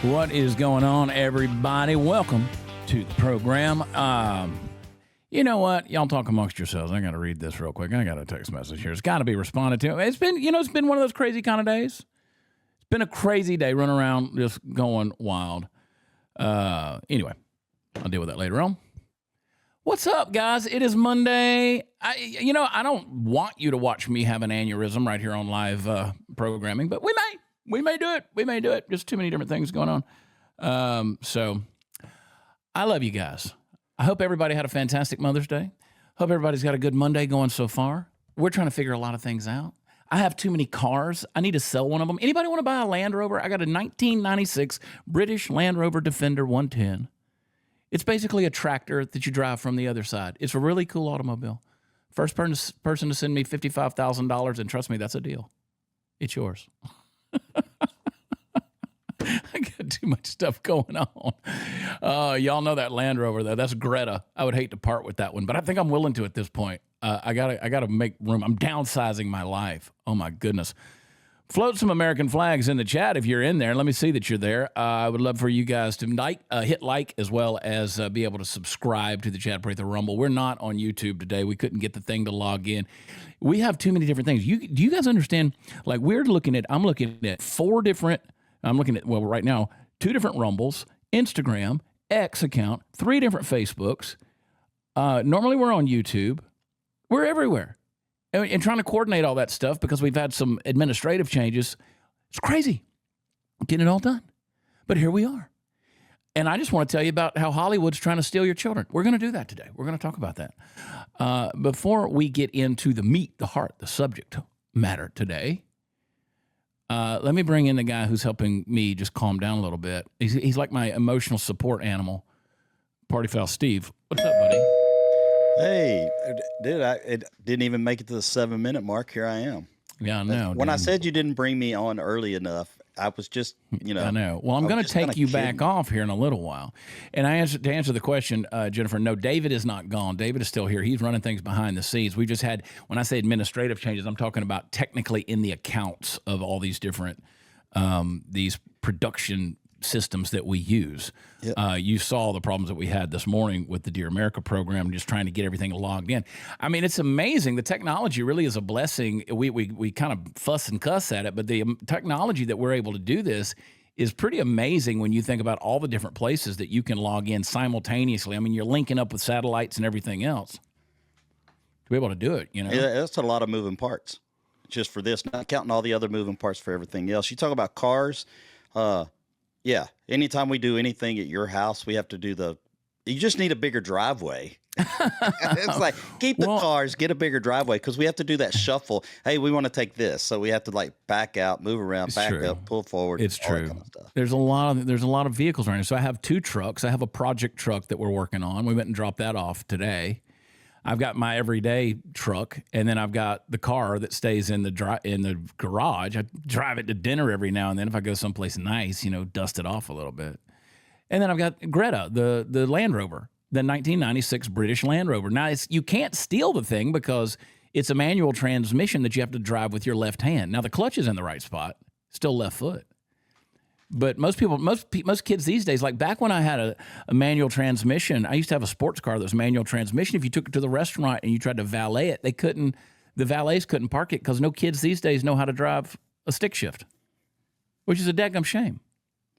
What is going on, everybody? Welcome to the program. You know what? Y'all talk amongst yourselves. I got to read this real quick. I got a text message here. It's got to be responded to. It's been one of those crazy kind of days. It's been a crazy day, running around just going wild. Anyway, I'll deal with that later on. What's up, guys? It is Monday. I don't want you to watch me have an aneurysm right here on live programming, but we may do it. We may do it. Just too many different things going on. So I love you guys. I hope everybody had a fantastic Mother's Day. Hope everybody's got a good Monday going so far. We're trying to figure a lot of things out. I have too many cars. I need to sell one of them. Anybody want to buy a Land Rover? I got a 1996 British Land Rover Defender 110. It's basically a tractor that you drive from the other side. It's a really cool automobile. First person to send me $55,000, and trust me, that's a deal. It's yours. I got too much stuff going on. Y'all know that Land Rover, though. That's Greta. I would hate to part with that one, but I think I'm willing to at this point. I gotta make room. I'm downsizing my life. Oh, my goodness. Float some American flags in the chat if you're in there. Let me see that you're there. I would love for you guys to hit like as well as be able to subscribe to the Chad Prather Rumble. We're not on YouTube today. We couldn't get the thing to log in. We have too many different things. Do you guys understand? Like, I'm looking at right now, 2 different Rumbles, Instagram, X account, 3 different Facebooks. Normally we're on YouTube. We're everywhere. And trying to coordinate all that stuff because we've had some administrative changes. It's crazy. Getting it all done. But here we are. And I just want to tell you about how Hollywood's trying to steal your children. We're going to do that today. We're going to talk about that. Before we get into the meat, the heart, the subject matter today, let me bring in the guy who's helping me just calm down a little bit. He's like my emotional support animal, Party Foul Steve. What's up, buddy? Hey, dude, it didn't even make it to the 7-minute mark. Here I am. Yeah, I know. When I said you didn't bring me on early enough, I was just, I know. Well, I'm going to take you back off here in a little while. And to answer the question, Jennifer, no, David is not gone. David is still here. He's running things behind the scenes. We just had, when I say administrative changes, I'm talking about technically in the accounts of all these different, these production systems that we use. Yep. You saw the problems that we had this morning with the Dear America program, just trying to get everything logged in. I mean, it's amazing. The technology really is a blessing. We kind of fuss and cuss at it, but the technology that we're able to do this is pretty amazing when you think about all the different places that you can log in simultaneously. I mean, you're linking up with satellites and everything else to be able to do it, you know? Yeah, that's a lot of moving parts just for this, not counting all the other moving parts for everything else. You talk about cars, yeah. Anytime we do anything at your house, we have to do you just need a bigger driveway. It's like, keep the cars, get a bigger driveway, because we have to do that shuffle. Hey, we want to take this. So we have to like back out, move around, back up, pull forward. It's true. Kind of stuff. There's a lot of vehicles right now. So I have 2 trucks. I have a project truck that we're working on. We went and dropped that off today. I've got my everyday truck, and then I've got the car that stays in the garage. I drive it to dinner every now and then if I go someplace nice, dust it off a little bit. And then I've got Greta, the Land Rover, the 1996 British Land Rover. Now, you can't steal the thing because it's a manual transmission that you have to drive with your left hand. Now, the clutch is in the right spot, still left foot. But most kids these days, like back when I had a manual transmission, I used to have a sports car that was manual transmission. If you took it to the restaurant and you tried to valet it, the valets couldn't park it because no kids these days know how to drive a stick shift, which is a daggum shame.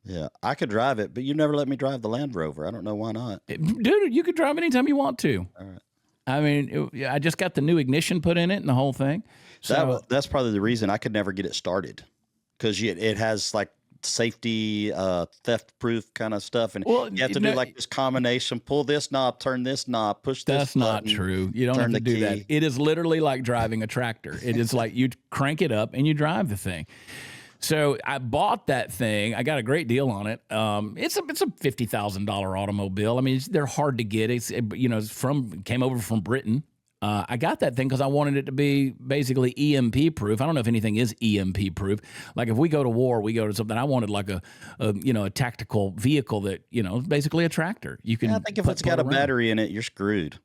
Yeah, I could drive it, but you never let me drive the Land Rover. I don't know why not. Dude, you could drive anytime you want to. All right. I mean, I just got the new ignition put in it and the whole thing. So that's probably the reason I could never get it started, because it has like safety, theft proof kind of stuff, and you have to do like this combination: pull this knob, turn this knob, push this. That's not true. You don't have to do that. It is literally like driving a tractor. It is like you crank it up and you drive the thing. So I bought that thing. I got a great deal on it. It's a $50,000 automobile. I mean, they're hard to get. Came over from Britain. I got that thing because I wanted it to be basically EMP proof. I don't know if anything is EMP proof. Like if we go to war, we go to something. I wanted like a tactical vehicle that basically a tractor. You can. I think if it's got a battery in it, you're screwed.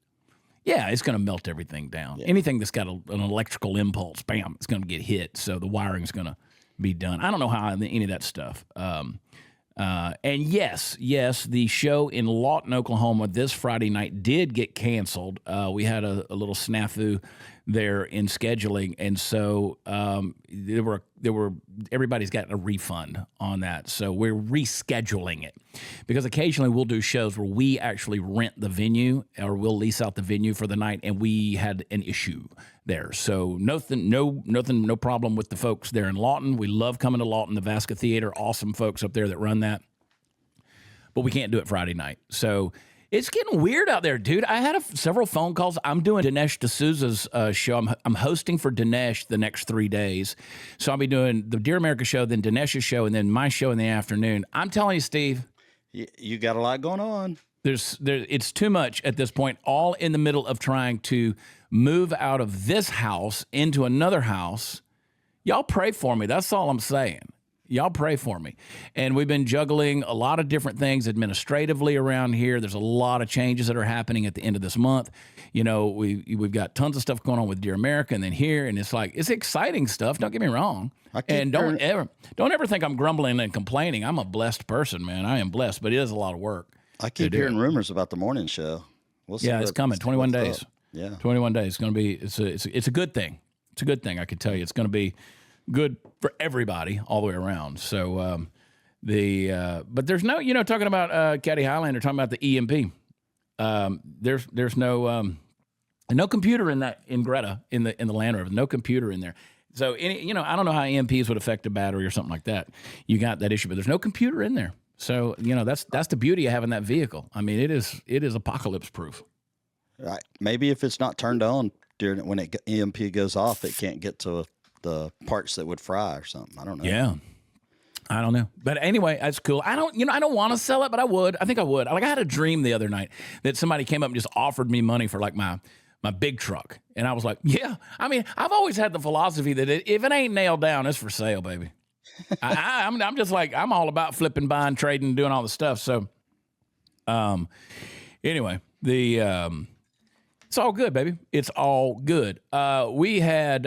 Yeah, it's going to melt everything down. Yeah. Anything that's got an electrical impulse, bam, it's going to get hit. So the wiring's going to be done. I don't know how any of that stuff. And yes, the show in Lawton, Oklahoma this Friday night did get canceled. We had a little snafu there in scheduling, and so everybody's got a refund on that. So we're rescheduling it because occasionally we'll do shows where we actually rent the venue or we'll lease out the venue for the night, and we had an issue there. So no problem with the folks there in Lawton. We love coming to Lawton, the Vasca Theater, awesome folks up there that run that. But we can't do it Friday night. So it's getting weird out there, dude. I had several phone calls. I'm doing Dinesh D'Souza's show. I'm hosting for Dinesh the next 3 days. So I'll be doing the Dear America show, then Dinesh's show, and then my show in the afternoon. I'm telling you, Steve. You got a lot going on. It's too much at this point, all in the middle of trying to move out of this house into another house. Y'all pray for me. That's all I'm saying. Y'all pray for me. And we've been juggling a lot of different things administratively around here. There's a lot of changes that are happening at the end of this month. You know, we've got tons of stuff going on with Dear America and then here, and it's exciting stuff. Don't get me wrong. And don't ever think I'm grumbling and complaining. I'm a blessed person, man. I am blessed, but it is a lot of work. I keep hearing rumors about the morning show. We'll see. Yeah, it's coming. 21 days. Up. Yeah, 21 days. It's going to be. It's a good thing. It's a good thing. I can tell you. It's going to be good for everybody all the way around. So but there's no, talking about Caddy Highlander, talking about the EMP. There's no computer in Greta in the Land Rover. No computer in there. So I don't know how EMPs would affect a battery or something like that. You got that issue, but there's no computer in there. So that's the beauty of having that vehicle. I mean, it is apocalypse proof. Right. Maybe if it's not turned on when EMP goes off, it can't get to the parts that would fry or something. I don't know. Yeah. I don't know. But anyway, that's cool. I don't want to sell it, but I would. I think I would. I had a dream the other night that somebody came up and just offered me money for like my big truck. And I was like, yeah. I mean, I've always had the philosophy that if it ain't nailed down, it's for sale, baby. I'm just like, I'm all about flipping, buying, trading, doing all the stuff. So anyway, it's all good, baby. It's all good. We had,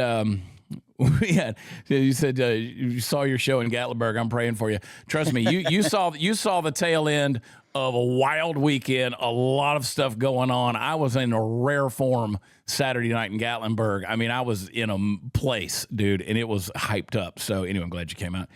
you said you saw your show in Gatlinburg. I'm praying for you. Trust me, you saw the tail end of a wild weekend, a lot of stuff going on. I was in a rare form Saturday night in Gatlinburg. I mean, I was in a place, dude, and it was hyped up. So anyway, I'm glad you came out.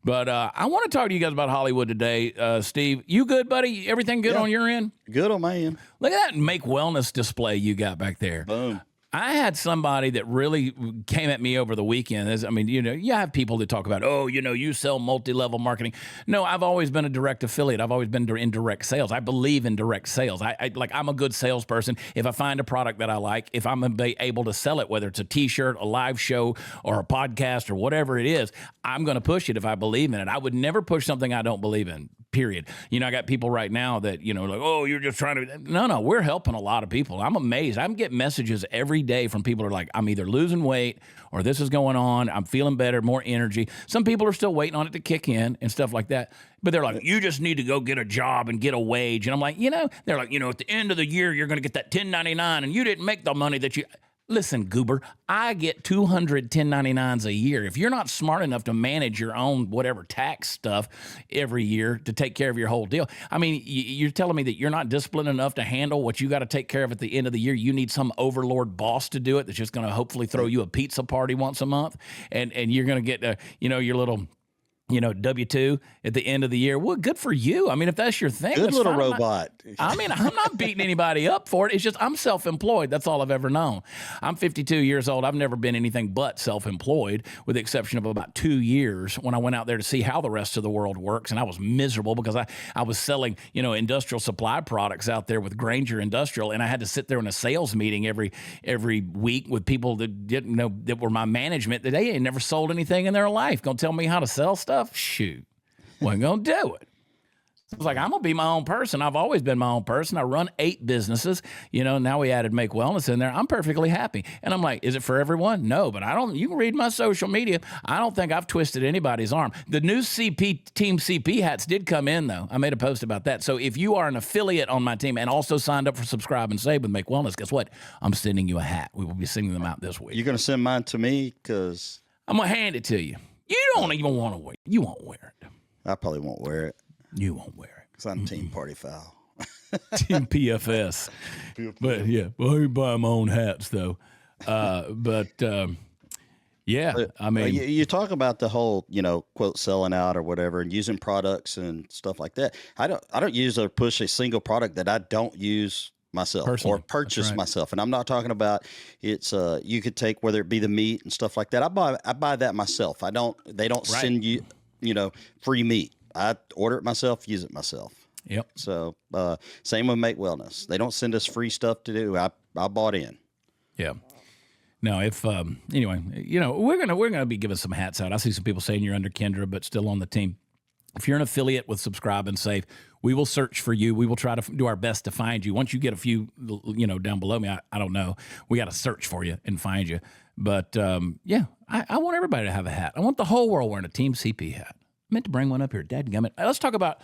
But I want to talk to you guys about Hollywood today. Steve, you good, buddy? Everything good on your end? Good on my end. Look at that Make Wellness display you got back there. Boom. I had somebody that really came at me over the weekend. I mean, you have people that talk about, you sell multi-level marketing. No, I've always been a direct affiliate. I've always been in direct sales. I believe in direct sales. I'm a good salesperson. If I find a product that I like, if I'm able to sell it, whether it's a T-shirt, a live show, or a podcast, or whatever it is, I'm going to push it if I believe in it. I would never push something I don't believe in. Period. I got people right now that, like, oh, you're just trying to. No, we're helping a lot of people. I'm amazed. I'm getting messages every day from people who are like, I'm either losing weight or this is going on. I'm feeling better, more energy. Some people are still waiting on it to kick in and stuff like that. But they're like, you just need to go get a job and get a wage. And I'm like, they're like, at the end of the year, you're going to get that 1099 and you didn't make the money that you. Listen, goober, I get 200 1099s a year. If you're not smart enough to manage your own whatever tax stuff every year to take care of your whole deal, I mean, you're telling me that you're not disciplined enough to handle what you got to take care of at the end of the year. You need some overlord boss to do it that's just going to hopefully throw you a pizza party once a month, and you're going to get your little W-2 at the end of the year. Well, good for you. I mean, if that's your thing. Good little robot. I'm not beating anybody up for it. It's just I'm self-employed. That's all I've ever known. I'm 52 years old. I've never been anything but self-employed, with the exception of about 2 years when I went out there to see how the rest of the world works. And I was miserable because I was selling, industrial supply products out there with Granger Industrial. And I had to sit there in a sales meeting every week with people that didn't know, that were my management, that they ain't never sold anything in their life. Gonna tell me how to sell stuff? Shoot, wasn't gonna do it. I was like, I'm gonna be my own person. I've always been my own person. I run 8 businesses. Now we added Make Wellness in there. I'm perfectly happy. And I'm like, is it for everyone? No, but you can read my social media. I don't think I've twisted anybody's arm. The new Team CP hats did come in, though. I made a post about that. So if you are an affiliate on my team and also signed up for Subscribe and Save with Make Wellness, guess what? I'm sending you a hat. We will be sending them out this week. You're gonna send mine to me? I'm gonna hand it to you. You don't even want to wear it. You won't wear it. I probably won't wear it. You won't wear it. Because I'm Team Party Foul. Team PFS. But yeah, well, I buy my own hats though. Yeah, I mean, you talk about the whole, quote, selling out or whatever, and using products and stuff like that. I don't use or push a single product that I don't use myself Personally. or purchase myself. And I'm not talking about it's you could take, whether it be the meat and stuff like that. I buy that myself. They don't send you, free meat. I order it myself, use it myself. Yep. So same with Make Wellness. They don't send us free stuff to do. I bought in. Yeah. Now, if anyway, we're gonna be giving some hats out. I see some people saying you're under Kendra, but still on the team. If you're an affiliate with Subscribe and Save, we will search for you. We will try to do our best to find you. Once you get a few, down below me, I don't know. We got to search for you and find you. But I want everybody to have a hat. I want the whole world wearing a Team CP hat. I meant to bring one up here. Dadgummit. Let's talk about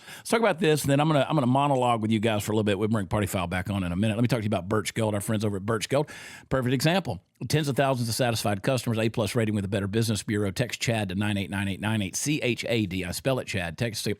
this, and then I'm gonna monologue with you guys for a little bit. We'll bring Party Foul back on in a minute. Let me talk to you about Birch Gold, our friends over at Birch Gold. Perfect example. Tens of thousands of satisfied customers, A+ rating with the Better Business Bureau. Text CHAD to 989898, CHAD. I spell it Chad. Text it.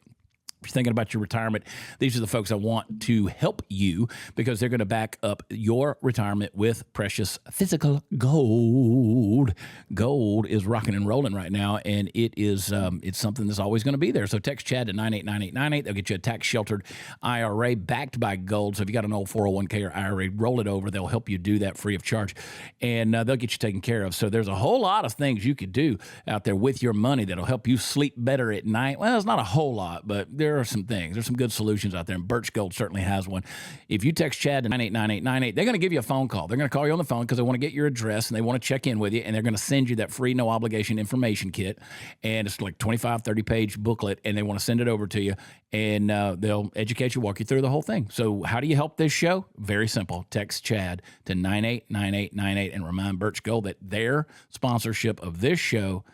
If you're thinking about your retirement, these are the folks I want to help you because they're going to back up your retirement with precious physical gold. Gold is rocking and rolling right now, and it is it's something that's always going to be there. So text Chad to 989898. They'll get you a tax-sheltered IRA backed by gold. So if you got an old 401k or IRA, roll it over. They'll help you do that free of charge, and they'll get you taken care of. So there's a whole lot of things you could do out there with your money that'll help you sleep better at night. Well, it's not a whole lot, but there are some things. There's some good solutions out there, and Birch Gold certainly has one. If you text Chad to 989898, they're going to give you a phone call. They're going to call you on the phone because they want to get your address and they want to check in with you, and they're going to send you that free no obligation information kit, and it's like 25, 30-page booklet, and they want to send it over to you, and they'll educate you, walk you through the whole thing. So how do you help this show? Very simple. Text Chad to 989898 and remind Birch Gold that their sponsorship of this show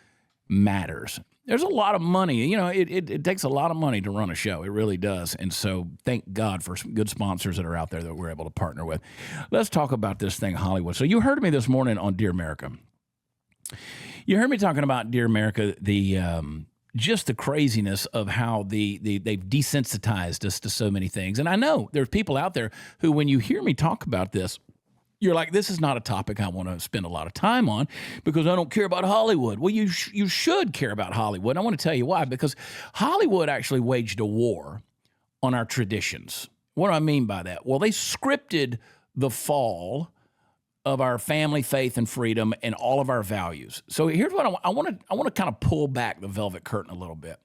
matters. There's a lot of money. It takes a lot of money to run a show. It really does. And so thank God for some good sponsors that are out there that we're able to partner with. Let's talk about this thing, Hollywood. So you heard me this morning on Dear America. You heard me talking about Dear America, just the craziness of how they've desensitized us to so many things. And I know there's people out there who, when you hear me talk about this, you're like, this is not a topic I want to spend a lot of time on because I don't care about Hollywood. Well, you should care about Hollywood. I want to tell you why. Because Hollywood actually waged a war on our traditions. What do I mean by that? Well, they scripted the fall of our family, faith, and freedom and all of our values. So here's what I want to kind of pull back the velvet curtain a little bit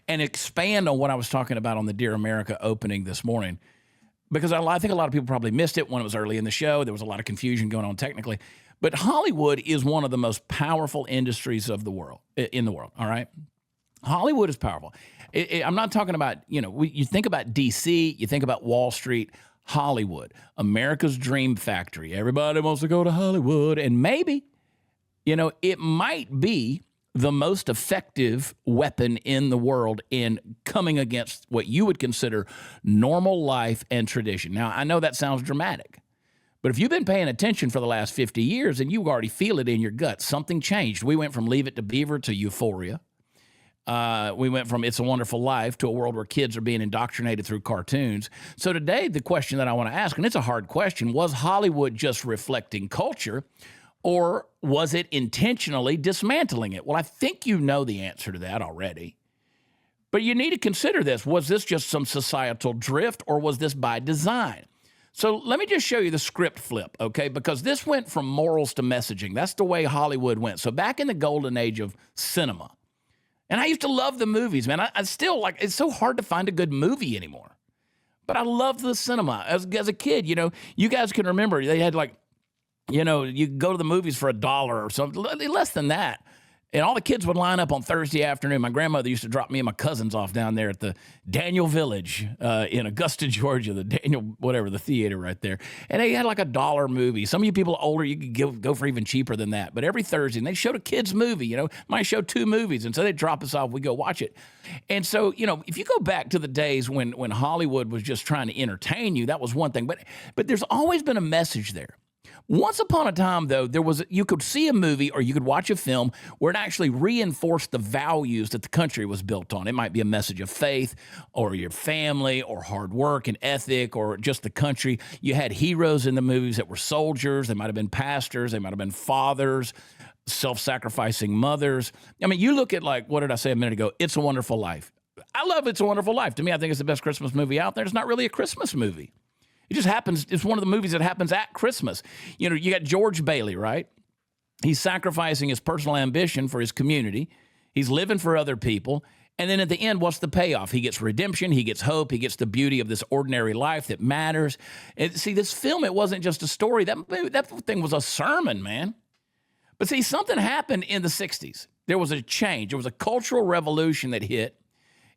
and expand on what I was talking about on the Dear America opening this morning. Because I think a lot of people probably missed it when it was early in the show. There was a lot of confusion going on technically. But Hollywood is one of the most powerful industries of the world, in the world, all right? Hollywood is powerful. I'm not talking about, you think about D.C., you think about Wall Street, Hollywood, America's dream factory. Everybody wants to go to Hollywood. And maybe, it might be the most effective weapon in the world in coming against what you would consider normal life and tradition. Now, I know that sounds dramatic, but if you've been paying attention for the last 50 years and you already feel it in your gut, something changed. We went from Leave It to Beaver to Euphoria. We went from It's a Wonderful Life to a world where kids are being indoctrinated through cartoons. So today, the question that I want to ask, and it's a hard question, was Hollywood just reflecting culture? Or was it intentionally dismantling it? Well, I think you know the answer to that already. But you need to consider this. Was this just some societal drift, or was this by design? So let me just show you the script flip, okay? Because this went from morals to messaging. That's the way Hollywood went. So back in the golden age of cinema, and I used to love the movies, man. I still it's so hard to find a good movie anymore. But I loved the cinema. As a kid, you guys can remember, they had you go to the movies for $1 or something, less than that. And all the kids would line up on Thursday afternoon. My grandmother used to drop me and my cousins off down there at the Daniel Village in Augusta, Georgia, the theater right there. And they had like $1 movie. Some of you people older, you could go for even cheaper than that. But every Thursday, and they showed a kid's movie, might show 2 movies. And so they'd drop us off, we go watch it. And so, if you go back to the days when Hollywood was just trying to entertain you, that was one thing. But there's always been a message there. Once upon a time, though, you could see a movie or you could watch a film where it actually reinforced the values that the country was built on. It might be a message of faith or your family or hard work and ethic or just the country. You had heroes in the movies that were soldiers. They might have been pastors. They might have been fathers, self-sacrificing mothers. I mean, you look at, like, what did I say a minute ago? It's a Wonderful Life. I love It's a Wonderful Life. To me, I think it's the best Christmas movie out there. It's not really a Christmas movie. It just happens. It's one of the movies that happens at Christmas. You know, you got George Bailey, right? He's sacrificing his personal ambition for his community. He's living for other people. And then at the end, what's the payoff? He gets redemption. He gets hope. He gets the beauty of this ordinary life that matters. And see, this film, it wasn't just a story. That thing was a sermon, man. But see, something happened in the 60s. There was a change. There was a cultural revolution that hit.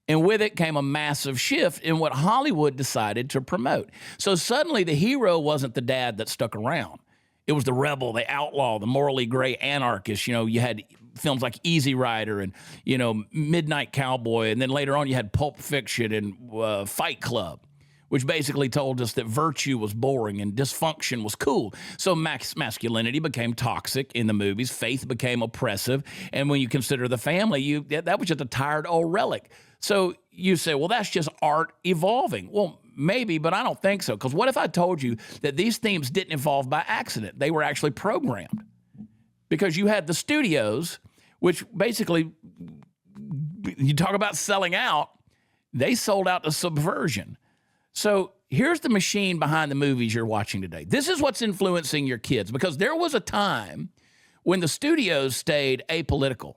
And with it came a massive shift in what Hollywood decided to promote. So suddenly the hero wasn't the dad that stuck around. It was the rebel, the outlaw, the morally gray anarchist. You know, you had films like Easy Rider and, you know, Midnight Cowboy. And then later on you had Pulp Fiction and Fight Club, which basically told us that virtue was boring and dysfunction was cool. So masculinity became toxic in the movies. Faith became oppressive. And when you consider the family, that was just a tired old relic. So you say, well, that's just art evolving. Well, maybe, but I don't think so. Because what if I told you that these themes didn't evolve by accident? They were actually programmed. Because you had the studios, which basically, you talk about selling out, they sold out to subversion. So here's the machine behind the movies you're watching today. This is what's influencing your kids, because there was a time when the studios stayed apolitical.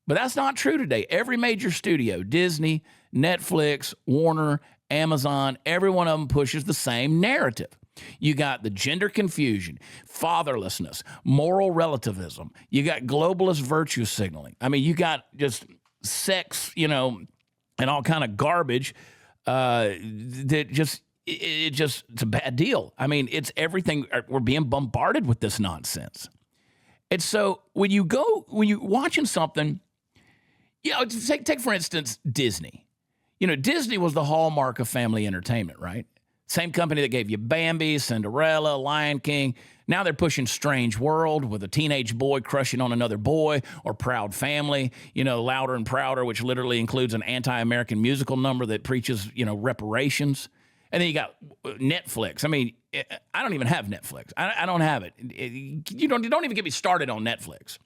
But that's not true today. Every major studio, Disney, Netflix, Warner, Amazon, every one of them pushes the same narrative. You got the gender confusion, fatherlessness, moral relativism. You got globalist virtue signaling. I mean, you got just sex, you know, and all kind of garbage that just, it's a bad deal. I mean, it's everything. We're being bombarded with this nonsense. And so when you're watching something, you know, take for instance, Disney. You know, Disney was the hallmark of family entertainment, right? Same company that gave you Bambi, Cinderella, Lion King. Now they're pushing Strange World with a teenage boy crushing on another boy, or Proud Family, you know, Louder and Prouder, which literally includes an anti-American musical number that preaches, you know, reparations. And then you got Netflix. I mean, I don't even have Netflix. I don't have it. You don't even get me started on Netflix.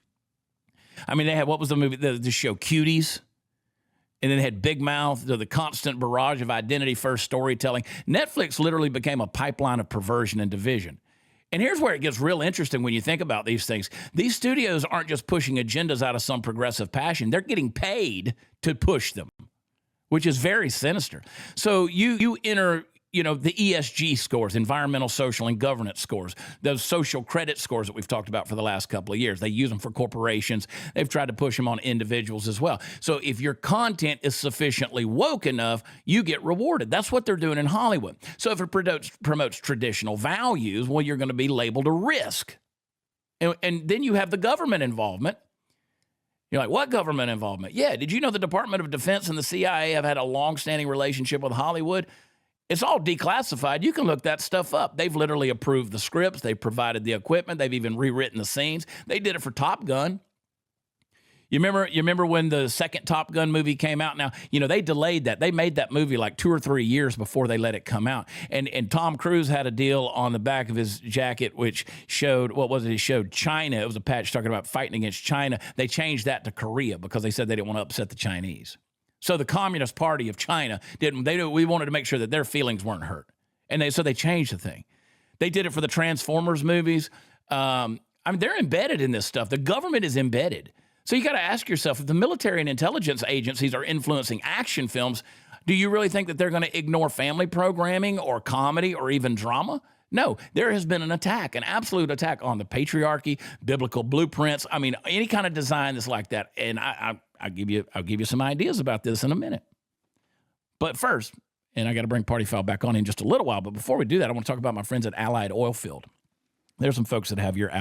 I mean, they had, what was the movie, the show Cuties? And then they had Big Mouth, the constant barrage of identity-first storytelling. Netflix literally became a pipeline of perversion and division. And here's where it gets real interesting when you think about these things. These studios aren't just pushing agendas out of some progressive passion. They're getting paid to push them, which is very sinister. So you enter, you know, the ESG scores, environmental, social, and governance scores, those social credit scores that we've talked about for the last couple of years. They use them for corporations. They've tried to push them on individuals as well. So if your content is sufficiently woke enough, you get rewarded. That's what they're doing in Hollywood. So if it promotes traditional values, well, you're going to be labeled a risk. And then you have the government involvement. You're like, what government involvement? Yeah, did you know the Department of Defense and the CIA have had a long-standing relationship with Hollywood? It's all declassified. You can look that stuff up. They've literally approved the scripts. They've provided the equipment. They've even rewritten the scenes. They did it for Top Gun. You remember when the second Top Gun movie came out? Now, you know, they delayed that. They made that movie like 2 or 3 years before they let it come out. And Tom Cruise had a deal on the back of his jacket which showed, what was it? It showed China. It was a patch talking about fighting against China. They changed that to Korea because they said they didn't want to upset the Chinese. So the Communist Party of China we wanted to make sure that their feelings weren't hurt. And so they changed the thing. They did it for the Transformers movies. I mean, they're embedded in this stuff. The government is embedded. So you got to ask yourself, if the military and intelligence agencies are influencing action films, do you really think that they're going to ignore family programming or comedy or even drama? No, there has been an attack, an absolute attack on the patriarchy, biblical blueprints. I mean, any kind of design that's like that. And I'll give you some ideas about this in a minute. But first, and I got to bring Party Foul back on in just a little while, but before we do that, I want to talk about my friends at Allied Oilfield. There's some folks that have your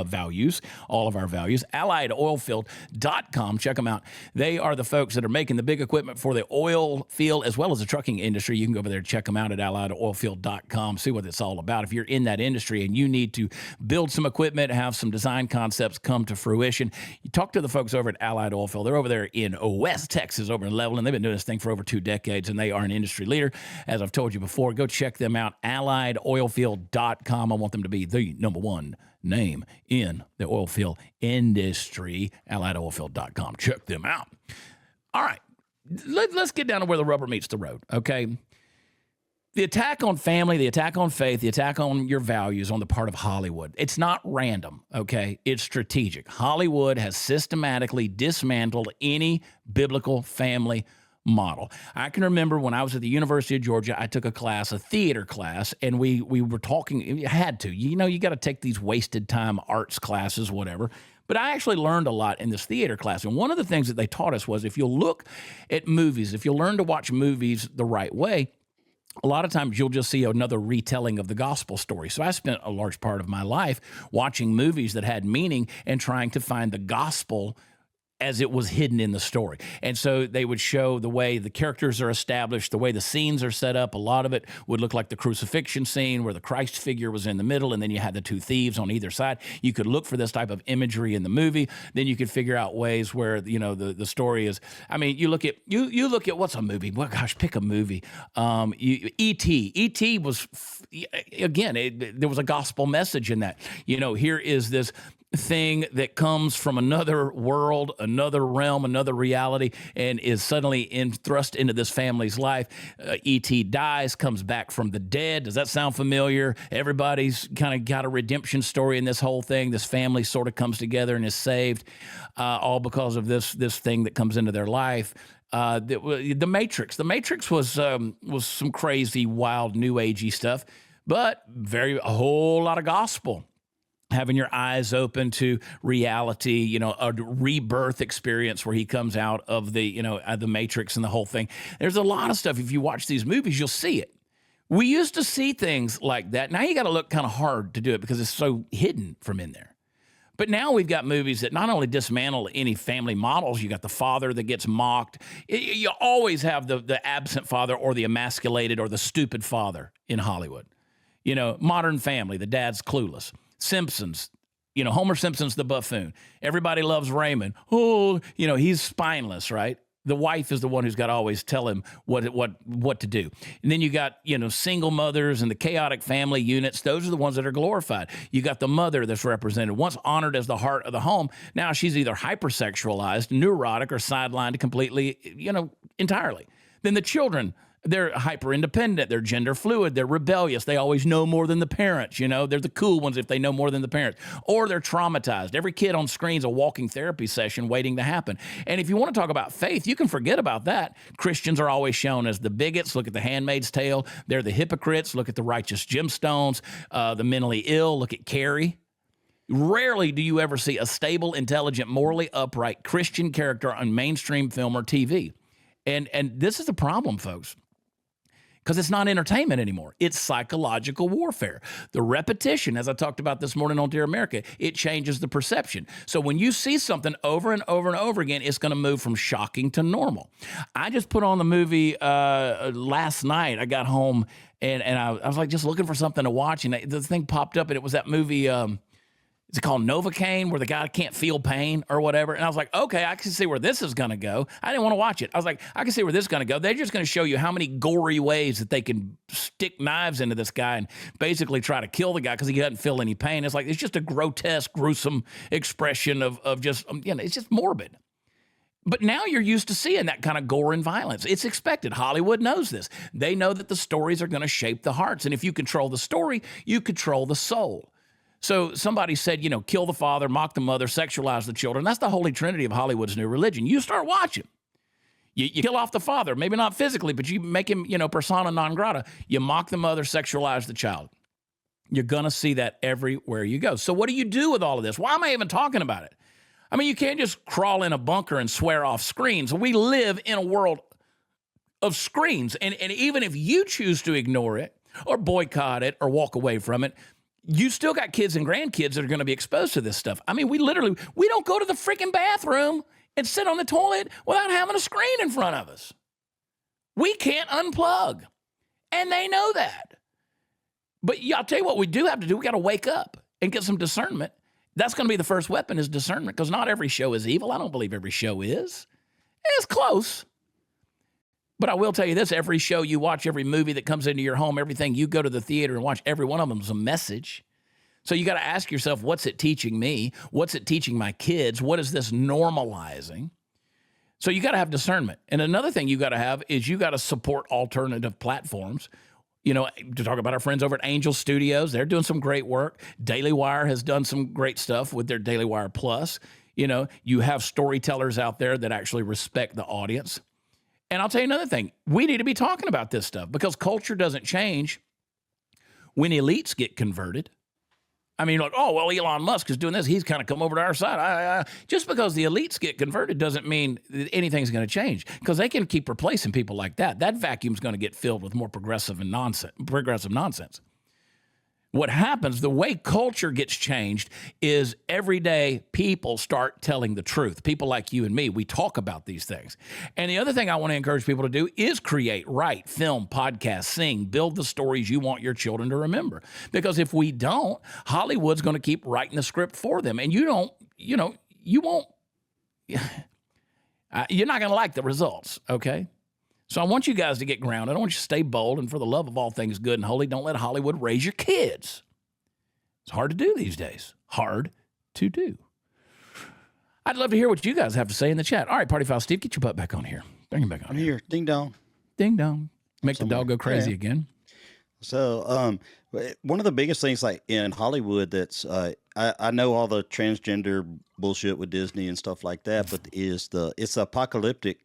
values, all of our values. AlliedOilfield.com. Check them out. They are the folks that are making the big equipment for the oil field as well as the trucking industry. You can go over there and check them out at AlliedOilfield.com, see what it's all about. If you're in that industry and you need to build some equipment, have some design concepts come to fruition, you talk to the folks over at Allied Oilfield. They're over there in West Texas, over in Levelland. They've been doing this thing for over 2 decades, and they are an industry leader. As I've told you before, go check them out, AlliedOilfield.com. I want them to be the number one name in the oil field industry. AlliedOilfield.com. Check them out. All right. Let's get down to where the rubber meets the road, okay? The attack on family, the attack on faith, the attack on your values on the part of Hollywood. It's not random, okay? It's strategic. Hollywood has systematically dismantled any biblical family model. I can remember when I was at the University of Georgia, I took a class, a theater class, and we were talking, you had to, you got to take these wasted time arts classes, whatever. But I actually learned a lot in this theater class. And one of the things that they taught us was if you'll look at movies, if you'll learn to watch movies the right way, a lot of times you'll just see another retelling of the gospel story. So I spent a large part of my life watching movies that had meaning and trying to find the gospel as it was hidden in the story. And so they would show the way the characters are established, the way the scenes are set up. A lot of it would look like the crucifixion scene where the Christ figure was in the middle and then you had the 2 thieves on either side. You could look for this type of imagery in the movie. Then you could figure out ways where, the story is. I mean, you look at what's a movie? Well, gosh, pick a movie. E.T. E.T. was, again, there was a gospel message in that. Here is this thing that comes from another world, another realm, another reality, and is suddenly thrust into this family's life. E.T. dies, comes back from the dead. Does that sound familiar? Everybody's kind of got a redemption story in this whole thing. This family sort of comes together and is saved, all because of this thing that comes into their life. The Matrix. The Matrix was some crazy, wild, new agey stuff, but a whole lot of gospel. Having your eyes open to reality, a rebirth experience where he comes out of the Matrix and the whole thing. There's a lot of stuff. If you watch these movies, you'll see it. We used to see things like that. Now you got to look kind of hard to do it because it's so hidden from in there. But now we've got movies that not only dismantle any family models, you got the father that gets mocked. You always have the absent father or the emasculated or the stupid father in Hollywood. Modern Family, the dad's clueless. Simpsons, Homer Simpson's the buffoon. Everybody loves Raymond. Oh, he's spineless, right? The wife is the one who's got to always tell him what to do. And then you got, single mothers and the chaotic family units. Those are the ones that are glorified. You got the mother that's represented. Once honored as the heart of the home, now she's either hypersexualized, neurotic, or sidelined completely, entirely. Then the children, they're hyper independent. They're gender fluid. They're rebellious. They always know more than the parents. They're the cool ones if they know more than the parents. Or they're traumatized. Every kid on screen's a walking therapy session waiting to happen. And if you want to talk about faith, you can forget about that. Christians are always shown as the bigots. Look at The Handmaid's Tale. They're the hypocrites. Look at The Righteous Gemstones. The mentally ill. Look at Carrie. Rarely do you ever see a stable, intelligent, morally upright Christian character on mainstream film or TV. And this is the problem, folks. Because it's not entertainment anymore. It's psychological warfare. The repetition, as I talked about this morning on Dear America, it changes the perception. So when you see something over and over and over again, it's going to move from shocking to normal. I just put on the movie last night. I got home and I was like just looking for something to watch, and the thing popped up, and it was that movie, is it called Novocaine, where the guy can't feel pain or whatever? And I was like, okay, I can see where this is going to go. I didn't want to watch it. I was like, I can see where this is going to go. They're just going to show you how many gory ways that they can stick knives into this guy and basically try to kill the guy because he doesn't feel any pain. It's like, it's just a grotesque, gruesome expression of just, it's just morbid. But now you're used to seeing that kind of gore and violence. It's expected. Hollywood knows this. They know that the stories are going to shape the hearts. And if you control the story, you control the soul. So somebody said, kill the father, mock the mother, sexualize the children. That's the holy trinity of Hollywood's new religion. You start watching. You kill off the father, maybe not physically, but you make him, persona non grata. You mock the mother, sexualize the child. You're going to see that everywhere you go. So what do you do with all of this? Why am I even talking about it? I mean, you can't just crawl in a bunker and swear off screens. We live in a world of screens. And even if you choose to ignore it or boycott it or walk away from it, you still got kids and grandkids that are going to be exposed to this stuff. I mean, we don't go to the freaking bathroom and sit on the toilet without having a screen in front of us. We can't unplug. And they know that. But I'll tell you what we do have to do. We got to wake up and get some discernment. That's going to be the first weapon, is discernment, because not every show is evil. I don't believe every show is. It's close. But I will tell you this, every show you watch, every movie that comes into your home, everything you go to the theater and watch, every one of them is a message. So you got to ask yourself, what's it teaching me? What's it teaching my kids? What is this normalizing? So you got to have discernment. And another thing you got to have is you got to support alternative platforms. You know, to talk about our friends over at Angel Studios, they're doing some great work. Daily Wire has done some great stuff with their Daily Wire Plus. You know, you have storytellers out there that actually respect the audience. And I'll tell you another thing. We need to be talking about this stuff because culture doesn't change when elites get converted. I mean, like, oh, well, Elon Musk is doing this. He's kind of come over to our side. Just because the elites get converted doesn't mean that anything's going to change, because they can keep replacing people like that. That vacuum's going to get filled with more progressive nonsense. What happens, the way culture gets changed, is everyday people start telling the truth. People like you and me, we talk about these things. And the other thing I want to encourage people to do is create, write, film, podcast, sing, build the stories you want your children to remember. Because if we don't, Hollywood's going to keep writing the script for them. And you won't, you're not going to like the results, okay? So I want you guys to get grounded. I want you to stay bold. And for the love of all things good and holy, don't let Hollywood raise your kids. It's hard to do these days. Hard to do. I'd love to hear what you guys have to say in the chat. All right, Party Foul Steve, get your butt back on here. Bring him back on I'm here. Ding dong. Ding dong. Make the dog go crazy again. So one of the biggest things, like in Hollywood, that's I know all the transgender bullshit with Disney and stuff like that, but it's apocalyptic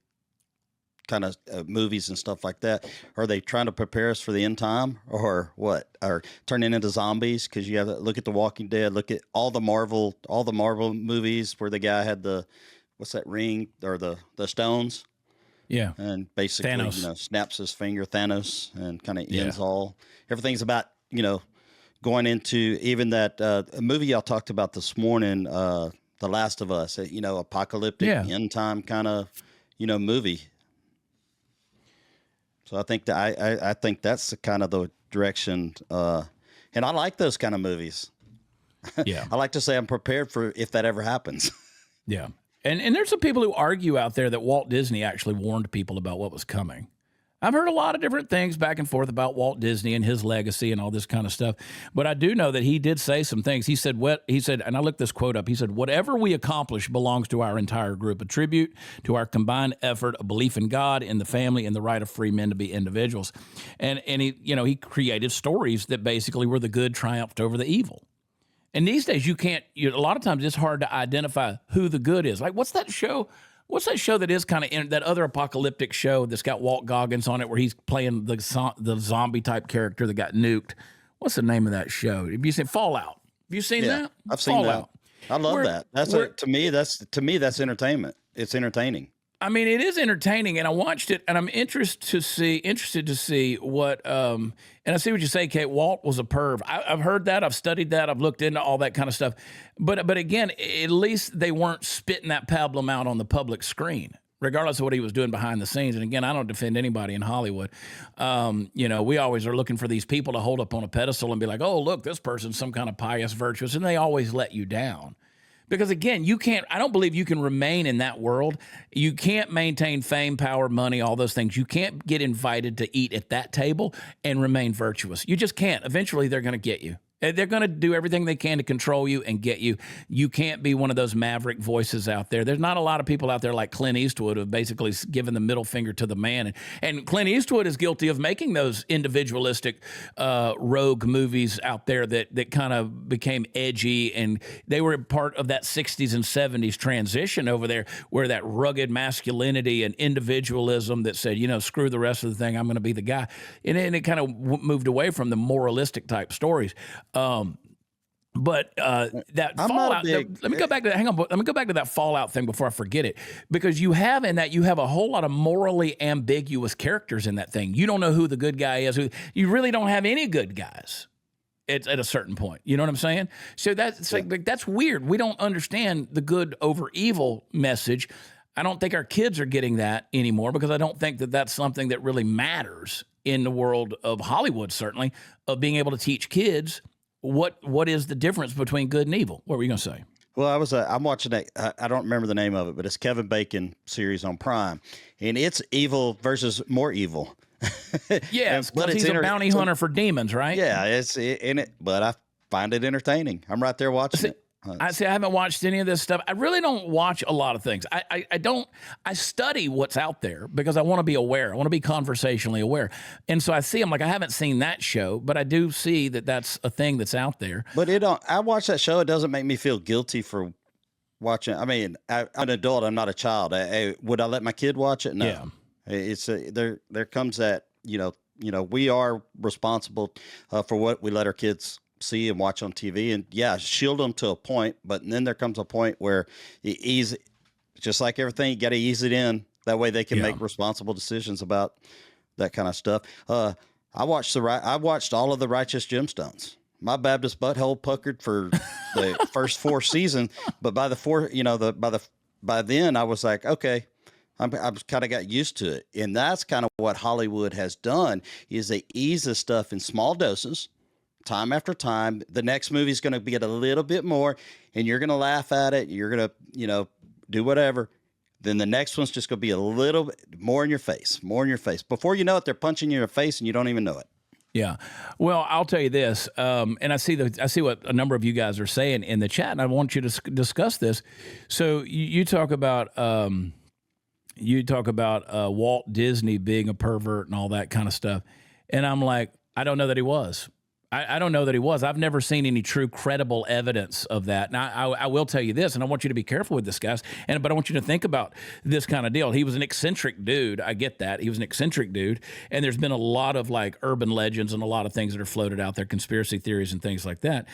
kind of movies and stuff like that. Are they trying to prepare us for the end time, or what? Or turning into zombies? Because you have to look at The Walking Dead, look at all the Marvel movies where the guy had what's that ring, or the stones? Yeah. And basically, Thanos. Snaps his finger, Thanos, and kind of ends everything's about, going into even that movie y'all talked about this morning, The Last of Us, apocalyptic end time kind of, movie. So I think that I think that's the kind of the direction, and I like those kind of movies. Yeah. I like to say I'm prepared for if that ever happens. Yeah. And there's some people who argue out there that Walt Disney actually warned people about what was coming. I've heard a lot of different things back and forth about Walt Disney and his legacy and all this kind of stuff. But I do know that he did say some things. He said, and I looked this quote up. He said, "Whatever we accomplish belongs to our entire group, a tribute to our combined effort, a belief in God, in the family, and the right of free men to be individuals." And he created stories that basically were the good triumphed over the evil. And these days a lot of times it's hard to identify who the good is. Like, what's that show? What's that show that is kind of that other apocalyptic show that's got Walt Goggins on it, where he's playing the zombie type character that got nuked? What's the name of that show? Have you seen Fallout? Have you seen that? I've seen Fallout. That. I love that. To me that's entertainment. It's entertaining. I mean, it is entertaining, and I watched it, and I'm interested to see what. And I see what you say, Kate. Walt was a perv. I've heard that. I've studied that. I've looked into all that kind of stuff. But again, at least they weren't spitting that pablum out on the public screen, regardless of what he was doing behind the scenes. And again, I don't defend anybody in Hollywood. We always are looking for these people to hold up on a pedestal and be like, "Oh, look, this person's some kind of pious, virtuous," and they always let you down. Because again, I don't believe you can remain in that world. You can't maintain fame, power, money, all those things. You can't get invited to eat at that table and remain virtuous. You just can't. Eventually, they're going to get you. They're going to do everything they can to control you and get you. You can't be one of those maverick voices out there. There's not a lot of people out there like Clint Eastwood who have basically given the middle finger to the man. And Clint Eastwood is guilty of making those individualistic rogue movies out there that kind of became edgy. And they were part of that 60s and 70s transition over there where that rugged masculinity and individualism that said, screw the rest of the thing, I'm going to be the guy. And it kind of moved away from the moralistic type stories. But that Fallout. Let me go back to that. Hang on. Let me go back to that Fallout thing before I forget it, because you have a whole lot of morally ambiguous characters in that thing. You don't know who the good guy is. You really don't have any good guys. It's at a certain point. You know what I'm saying? So that's like that's weird. We don't understand the good over evil message. I don't think our kids are getting that anymore because I don't think that that's something that really matters in the world of Hollywood, certainly, of being able to teach kids what is the difference between good and evil. What were you going to say? Well, I'm watching I don't remember the name of it, but it's Kevin Bacon series on Prime, and it's evil versus more evil. Yeah, but he's a bounty hunter for demons, right? Yeah, it's in it, but I find it entertaining. I'm right there watching it. I haven't watched any of this stuff. I really don't watch a lot of things. I study what's out there because I want to be aware. I want to be conversationally aware. And so I see, I'm like, I haven't seen that show, but I do see that that's a thing that's out there. But I watch that show. It doesn't make me feel guilty for watching. I mean, I'm an adult. I'm not a child. Would I let my kid watch it? No. Yeah. It's there comes that, we are responsible for what we let our kids see and watch on TV, and shield them to a point, but then there comes a point where you ease, just like everything, you got to ease it in. That way they can make responsible decisions about that kind of stuff. I watched all of the Righteous Gemstones. My Baptist butthole puckered for the first 4 seasons, but by by then I was like, okay, I've kind of got used to it. And that's kind of what Hollywood has done, is they ease this stuff in small doses, time after time. The next movie is going to get a little bit more, and you're going to laugh at it. You're going to, do whatever. Then the next one's just going to be a little bit more in your face. Before you know it, they're punching you in the face, and you don't even know it. Yeah. Well, I'll tell you this, and I see what a number of you guys are saying in the chat, and I want you to discuss this. So you talk about Walt Disney being a pervert and all that kind of stuff, and I'm like, I don't know that he was. I don't know that he was. I've never seen any true credible evidence of that. Now, I will tell you this, and I want you to be careful with this, guys, but I want you to think about this kind of deal. He was an eccentric dude. I get that. He was an eccentric dude, and there's been a lot of like urban legends and a lot of things that are floated out there, conspiracy theories and things like that.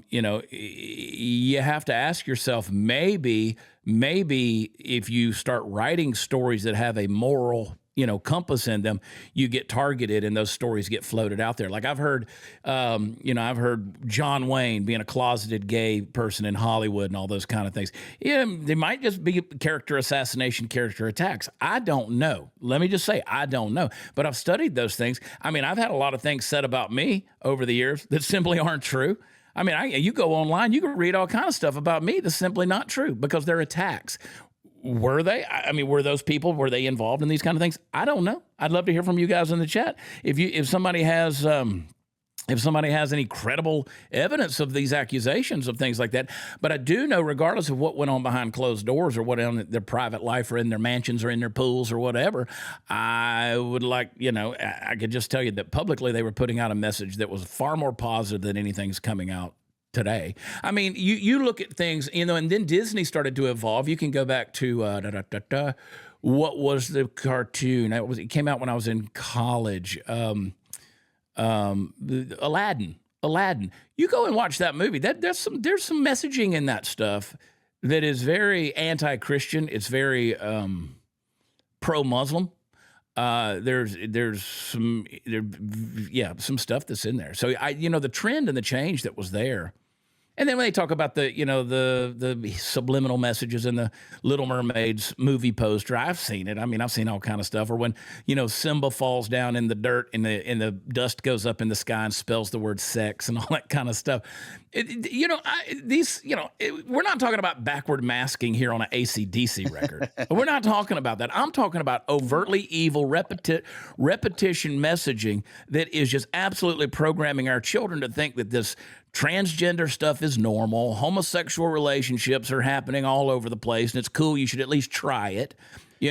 You have to ask yourself, maybe if you start writing stories that have a moral compass in them, you get targeted and those stories get floated out there. Like I've heard John Wayne being a closeted gay person in Hollywood and all those kind of things. Yeah, they might just be character assassination, character attacks. I don't know. Let me just say, I don't know. But I've studied those things. I mean, I've had a lot of things said about me over the years that simply aren't true. I mean, you go online, you can read all kind of stuff about me that's simply not true because they're attacks. Were they? I mean, were those people, were they involved in these kind of things? I don't know. I'd love to hear from you guys in the chat. If somebody has any credible evidence of these accusations of things like that. But I do know, regardless of what went on behind closed doors or what in their private life or in their mansions or in their pools or whatever, I would like, I could just tell you that publicly they were putting out a message that was far more positive than anything's coming out today. I mean, you look at things, and then Disney started to evolve. You can go back to what was the cartoon? It came out when I was in college. Aladdin. You go and watch that movie. There's some messaging in that stuff that is very anti-Christian. It's very pro-Muslim. There's some stuff that's in there. So the trend and the change that was there. And then when they talk about the subliminal messages in the Little Mermaid's movie poster, I've seen it. I mean, I've seen all kind of stuff. Or when Simba falls down in the dirt and the dust goes up in the sky and spells the word sex and all that kind of stuff. We're not talking about backward masking here on an AC/DC record. We're not talking about that. I'm talking about overtly evil repetition messaging that is just absolutely programming our children to think that this transgender stuff is normal. Homosexual relationships are happening all over the place, and it's cool. You should at least try it,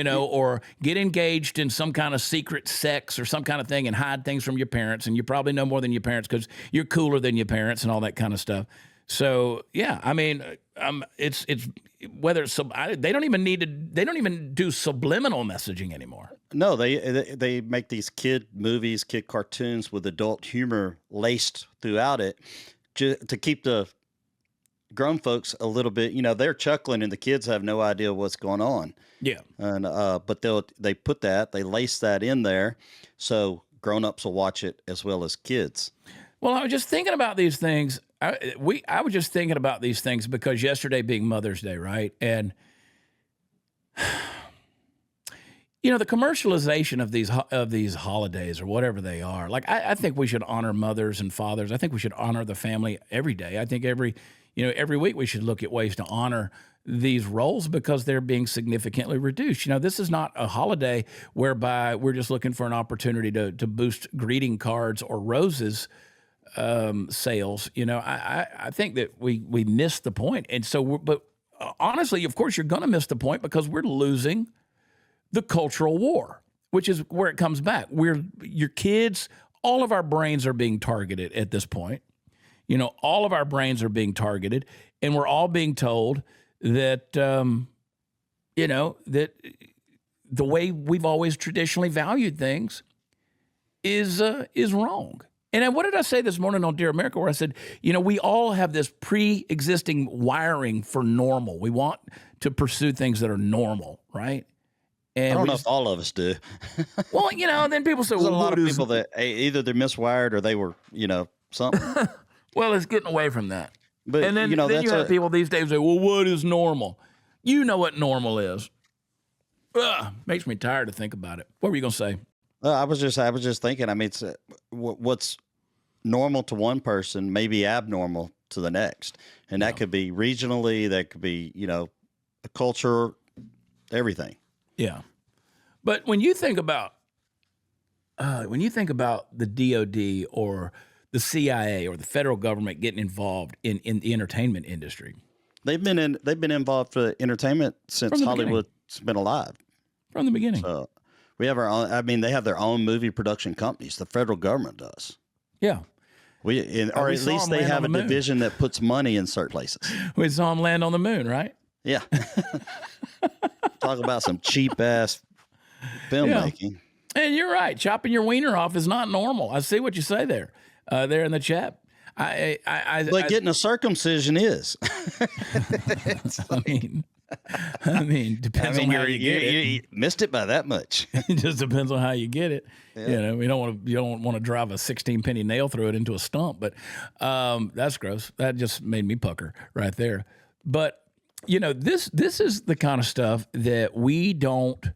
or get engaged in some kind of secret sex or some kind of thing and hide things from your parents. And you probably know more than your parents because you're cooler than your parents and all that kind of stuff. So, yeah, I mean, it's whether it's they don't even do subliminal messaging anymore. No, they make these kid movies, kid cartoons with adult humor laced throughout it, to keep the grown folks a little bit, they're chuckling and the kids have no idea what's going on. Yeah. And, but they lace that in there. So grown-ups will watch it as well as kids. Well, I was just thinking about these things. I was just thinking about these things because yesterday being Mother's Day, right? And the commercialization of these holidays or whatever they are. Like I think we should honor mothers and fathers. I think we should honor the family every day. I think every week we should look at ways to honor these roles because they're being significantly reduced. This is not a holiday whereby we're just looking for an opportunity to boost greeting cards or roses sales. I think that we missed the point. And so, but honestly, of course, you're going to miss the point because we're losing the cultural war, which is where it comes back. Your kids, all of our brains are being targeted at this point. All of our brains are being targeted, and we're all being told that, that the way we've always traditionally valued things is wrong. And what did I say this morning on Dear America, where I said, we all have this pre-existing wiring for normal. We want to pursue things that are normal, right? And I don't know if all of us do. Well, then people say, There's well, a lot of people that either they're miswired or they were, something. Well, it's getting away from that. But, and then, then you have people these days say, well, what is normal? You know what normal is. Makes me tired to think about it. What were you going to say? I was just thinking, I mean, it's what's normal to one person may be abnormal to the next. And that could be regionally, that could be, a culture, everything. Yeah. But when you think about the DOD or the CIA or the federal government getting involved in the entertainment industry, they've been involved for entertainment since Hollywood's been alive. From the beginning. So we have our own, they have their own movie production companies. The federal government does. Yeah. Or at least they have a division that puts money in certain places. We saw them land on the moon, right? Yeah. Talk about some cheap ass filmmaking. Yeah. And you're right. Chopping your wiener off is not normal. I see what you say there in the chat. But getting a circumcision is. I mean, depends on how you get it. You missed it by that much. It just depends on how you get it. Yeah. You don't want to drive a 16-penny nail through it into a stump. But that's gross. That just made me pucker right there. But this is the kind of stuff that we just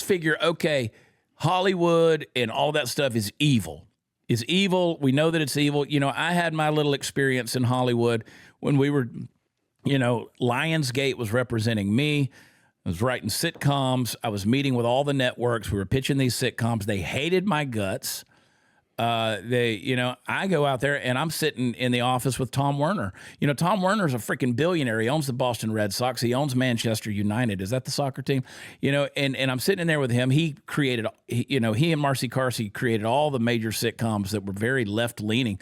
figure, okay, Hollywood and all that stuff is evil. It's evil. We know that it's evil. I had my little experience in Hollywood when we were, Lionsgate was representing me. I was writing sitcoms. I was meeting with all the networks. We were pitching these sitcoms. They hated my guts. I go out there and I'm sitting in the office with Tom Werner. Tom Werner's a freaking billionaire. He owns the Boston Red Sox. He owns Manchester United. Is that the soccer team? And I'm sitting in there with him. He created, he and Marcy Carsey created all the major sitcoms that were very left leaning.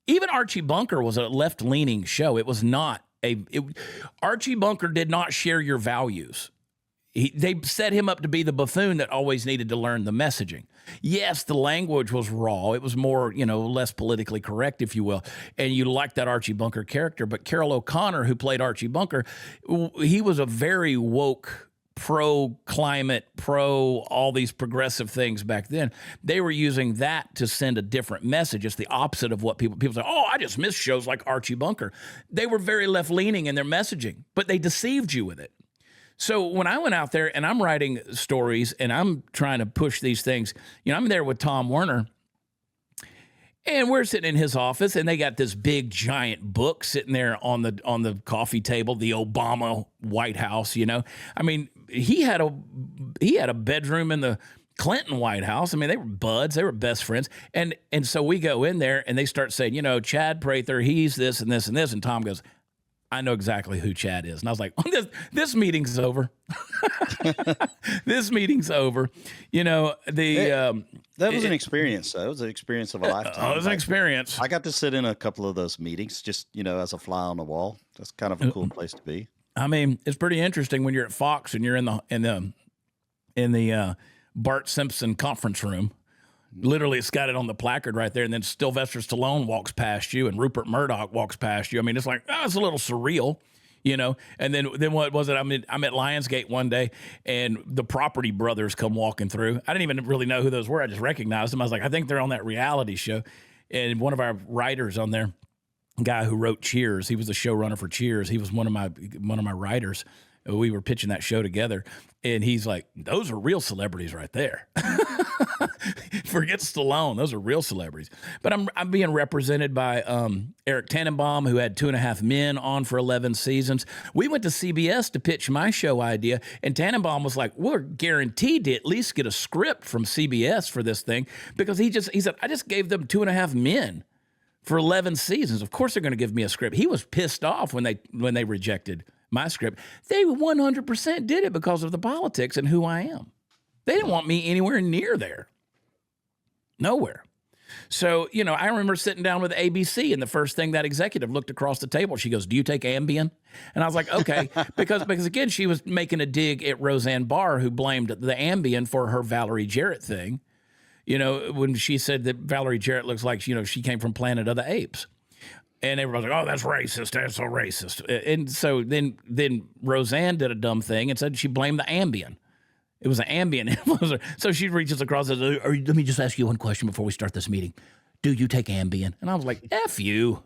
Even Archie Bunker was a left leaning show. It was not Archie Bunker did not share your values. They set him up to be the buffoon that always needed to learn the messaging. Yes, the language was raw. It was more, less politically correct, if you will. And you liked that Archie Bunker character. But Carol O'Connor, who played Archie Bunker, he was a very woke, pro-climate, all these progressive things back then. They were using that to send a different message. It's the opposite of what people say, oh, I just miss shows like Archie Bunker. They were very left-leaning in their messaging, but they deceived you with it. So when I went out there and I'm writing stories and I'm trying to push these things, I'm there with Tom Werner and we're sitting in his office and they got this big giant book sitting there on the coffee table, the Obama White House, he had a bedroom in the Clinton White House. They were buds, they were best friends. And so we go in there and they start saying, Chad Prather, he's this and this and this. And Tom goes, I know exactly who Chad is. And I was like, this meeting's over. This meeting's over. That was an experience. Though. It was an experience of a lifetime. It was an experience. I got to sit in a couple of those meetings just, as a fly on the wall. That's kind of a cool place to be. It's pretty interesting when you're at Fox and you're in the Bart Simpson conference room. Literally, it's got it on the placard right there, and then Sylvester Stallone walks past you, and Rupert Murdoch walks past you. It's like, it's a little surreal, you know. And then what was it? I'm at Lionsgate one day, and the Property Brothers come walking through. I didn't even really know who those were. I just recognized them. I was like, I think they're on that reality show. And one of our writers on there, guy who wrote Cheers, he was the showrunner for Cheers. He was one of my writers. We were pitching that show together, and he's like, "Those are real celebrities right there." Forget Stallone; those are real celebrities. But I'm being represented by Eric Tannenbaum, who had 2.5 Men on for 11 seasons. We went to CBS to pitch my show idea, and Tannenbaum was like, "We're guaranteed to at least get a script from CBS for this thing," because he said, "I just gave them 2.5 Men for 11 seasons. Of course, they're going to give me a script." He was pissed off when they rejected my script. They 100% did it because of the politics and who I am. They didn't want me anywhere near there. Nowhere. So, you know, I remember sitting down with ABC, and the first thing that executive looked across the table, she goes, "Do you take Ambien?" And I was like, okay, because again, she was making a dig at Roseanne Barr, who blamed the Ambien for her Valerie Jarrett thing. You know, when she said that Valerie Jarrett looks like, you know, she came from Planet of the Apes. And everybody's like, "Oh, that's racist. That's so racist." And so then Roseanne did a dumb thing and said she blamed the Ambien. It was an Ambien influencer. So she reaches across and says, "Let me just ask you one question before we start this meeting. Do you take Ambien?" And I was like, F you.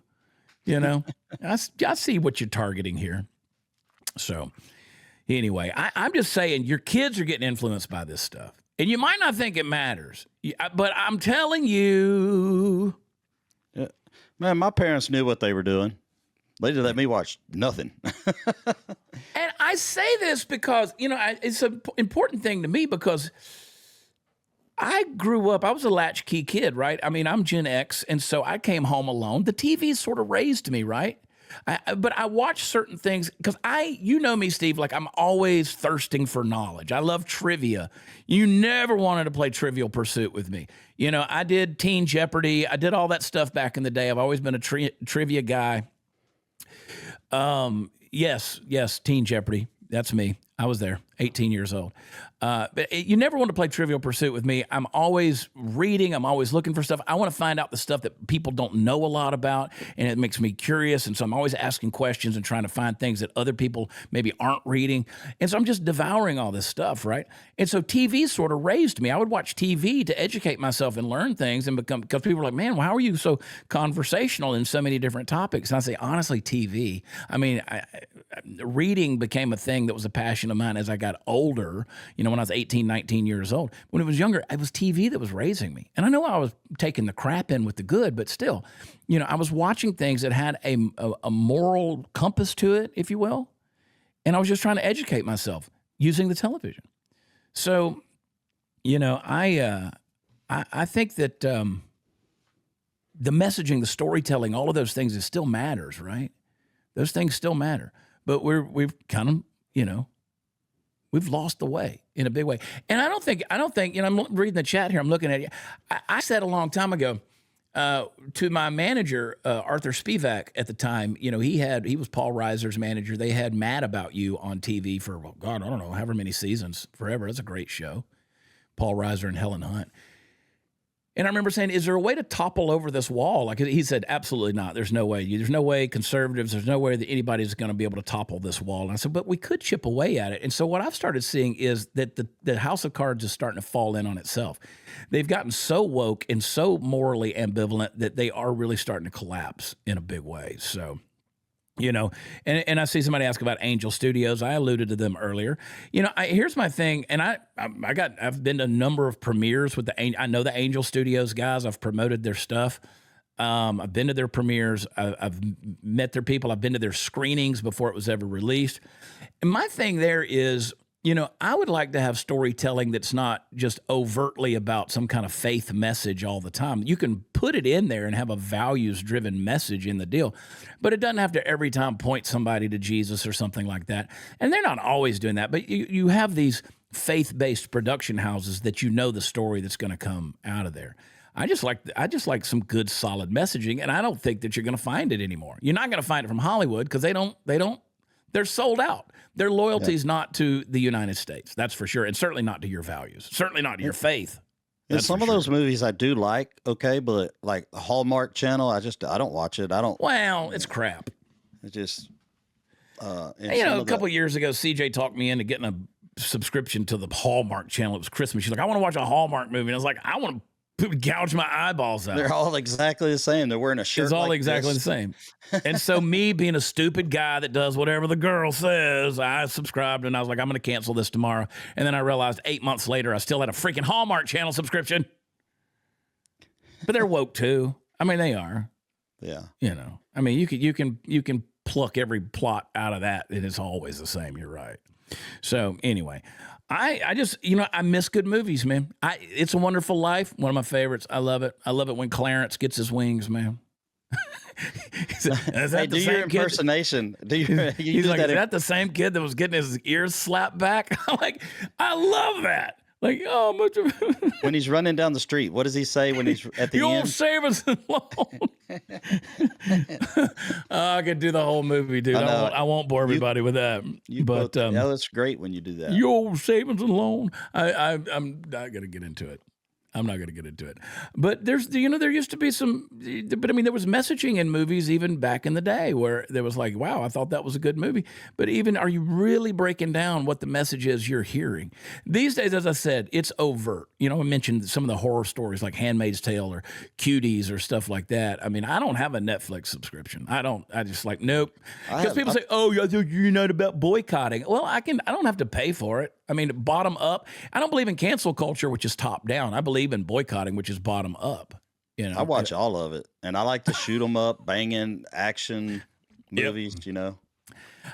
You know, I see what you're targeting here. So anyway, I'm just saying your kids are getting influenced by this stuff. And you might not think it matters, but I'm telling you. Man, my parents knew what they were doing. They didn't let me watch nothing. And I say this because, you know, it's an important thing to me because I grew up, I was a latchkey kid, right? I mean, I'm Gen X, and so I came home alone. The TV sort of raised me, right? But I watch certain things because you know me, Steve, like I'm always thirsting for knowledge. I love trivia. You never wanted to play Trivial Pursuit with me. You know, I did Teen Jeopardy. I did all that stuff back in the day. I've always been a trivia guy. Yes, Teen Jeopardy. That's me. I was there, 18 years old. But you never want to play Trivial Pursuit with me. I'm always reading. I'm always looking for stuff. I want to find out the stuff that people don't know a lot about, and it makes me curious. And so I'm always asking questions and trying to find things that other people maybe aren't reading. And so I'm just devouring all this stuff, right? And so TV sort of raised me. I would watch TV to educate myself and learn things and become, because people were like, "Man, how are you so conversational in so many different topics?" And I say, honestly, TV. I mean, reading became a thing that was a passion of mine as I got older. You know, when I was 18, 19 years old. When I was younger, it was TV that was raising me. And I know I was taking the crap in with the good, but still, you know, I was watching things that had a moral compass to it, if you will. And I was just trying to educate myself using the television. So, you know, I think that the messaging, the storytelling, all of those things, it still matters, right? Those things still matter. But we've kind of, you know, we've lost the way in a big way. And I don't think, you know, I'm reading the chat here. I'm looking at you. I said a long time ago to my manager, Arthur Spivak at the time, you know, he was Paul Reiser's manager. They had Mad About You on TV for, well, God, I don't know, however many seasons, forever. That's a great show. Paul Reiser and Helen Hunt. And I remember saying, "Is there a way to topple over this wall?" Like he said, "Absolutely not. There's no way. There's no way conservatives, there's no way that anybody's going to be able to topple this wall." And I said, "But we could chip away at it." And so what I've started seeing is that the House of Cards is starting to fall in on itself. They've gotten so woke and so morally ambivalent that they are really starting to collapse in a big way. So, you know, and I see somebody ask about Angel Studios. I alluded to them earlier. You know, here's my thing, and I've been to a number of premieres with I know the Angel Studios guys. I've promoted their stuff. I've been to their premieres. I've met their people. I've been to their screenings before it was ever released. And my thing there is, you know, I would like to have storytelling that's not just overtly about some kind of faith message all the time. You can put it in there and have a values-driven message in the deal, but it doesn't have to every time point somebody to Jesus or something like that. And they're not always doing that, but you have these faith-based production houses that you know the story that's going to come out of there. I just like some good, solid messaging, and I don't think that you're going to find it anymore. You're not going to find it from Hollywood because they're sold out. Their loyalty is not to the United States, that's for sure, and certainly not to your values, certainly not to your faith. And some of those movies I do like, okay, but like the Hallmark Channel, I don't watch it. I don't. Well, it's crap. It just. And You know, some a of couple of years ago, CJ talked me into getting a subscription to the Hallmark channel. It was Christmas. She's like, I want to watch a Hallmark movie. And I was like, I want to gouge my eyeballs out. they're all exactly the same. They're wearing a shirt. It's all like exactly this. the same. And so me being a stupid guy that does whatever the girl says, I subscribed and I was like, I'm going to cancel this tomorrow. And then I realized 8 months later, I still had a freaking Hallmark channel subscription. But they're woke too. I mean, they are. Yeah. You know, I mean, you can pluck every plot out of that, and it's always the same. You're right. So anyway, I just, you know, I miss good movies, man. It's a Wonderful Life, one of my favorites. I love it. I love it when Clarence gets his wings, man. Hey, do your impersonation. Do you He's do like, that? is that the same kid that was getting his ears slapped back? I'm like, I love that. Like, oh, much of When he's running down the street, what does he say when he's at the you end? won't save us alone. I could do the whole movie, dude. I won't bore everybody with that. But yeah, that's great when you do that. your savings and loan. I'm not gonna get into it. I'm not going to get into it. But there's, you know, there used to be some, but I mean, there was messaging in movies even back in the day where there was like, wow, I thought that was a good movie. But even, are you really breaking down what the message is you're hearing? These days, as I said, it's overt. You know, I mentioned some of the horror stories like Handmaid's Tale or Cuties or stuff like that. I mean, I don't have a Netflix subscription. I just like, nope. Because people say, oh, you're not about boycotting. Well, I don't have to pay for it. I mean, bottom up. I don't believe in cancel culture, which is top down. I believe in boycotting, which is bottom up. You know, I watch all of it, and I like to shoot them up, banging action movies. You know,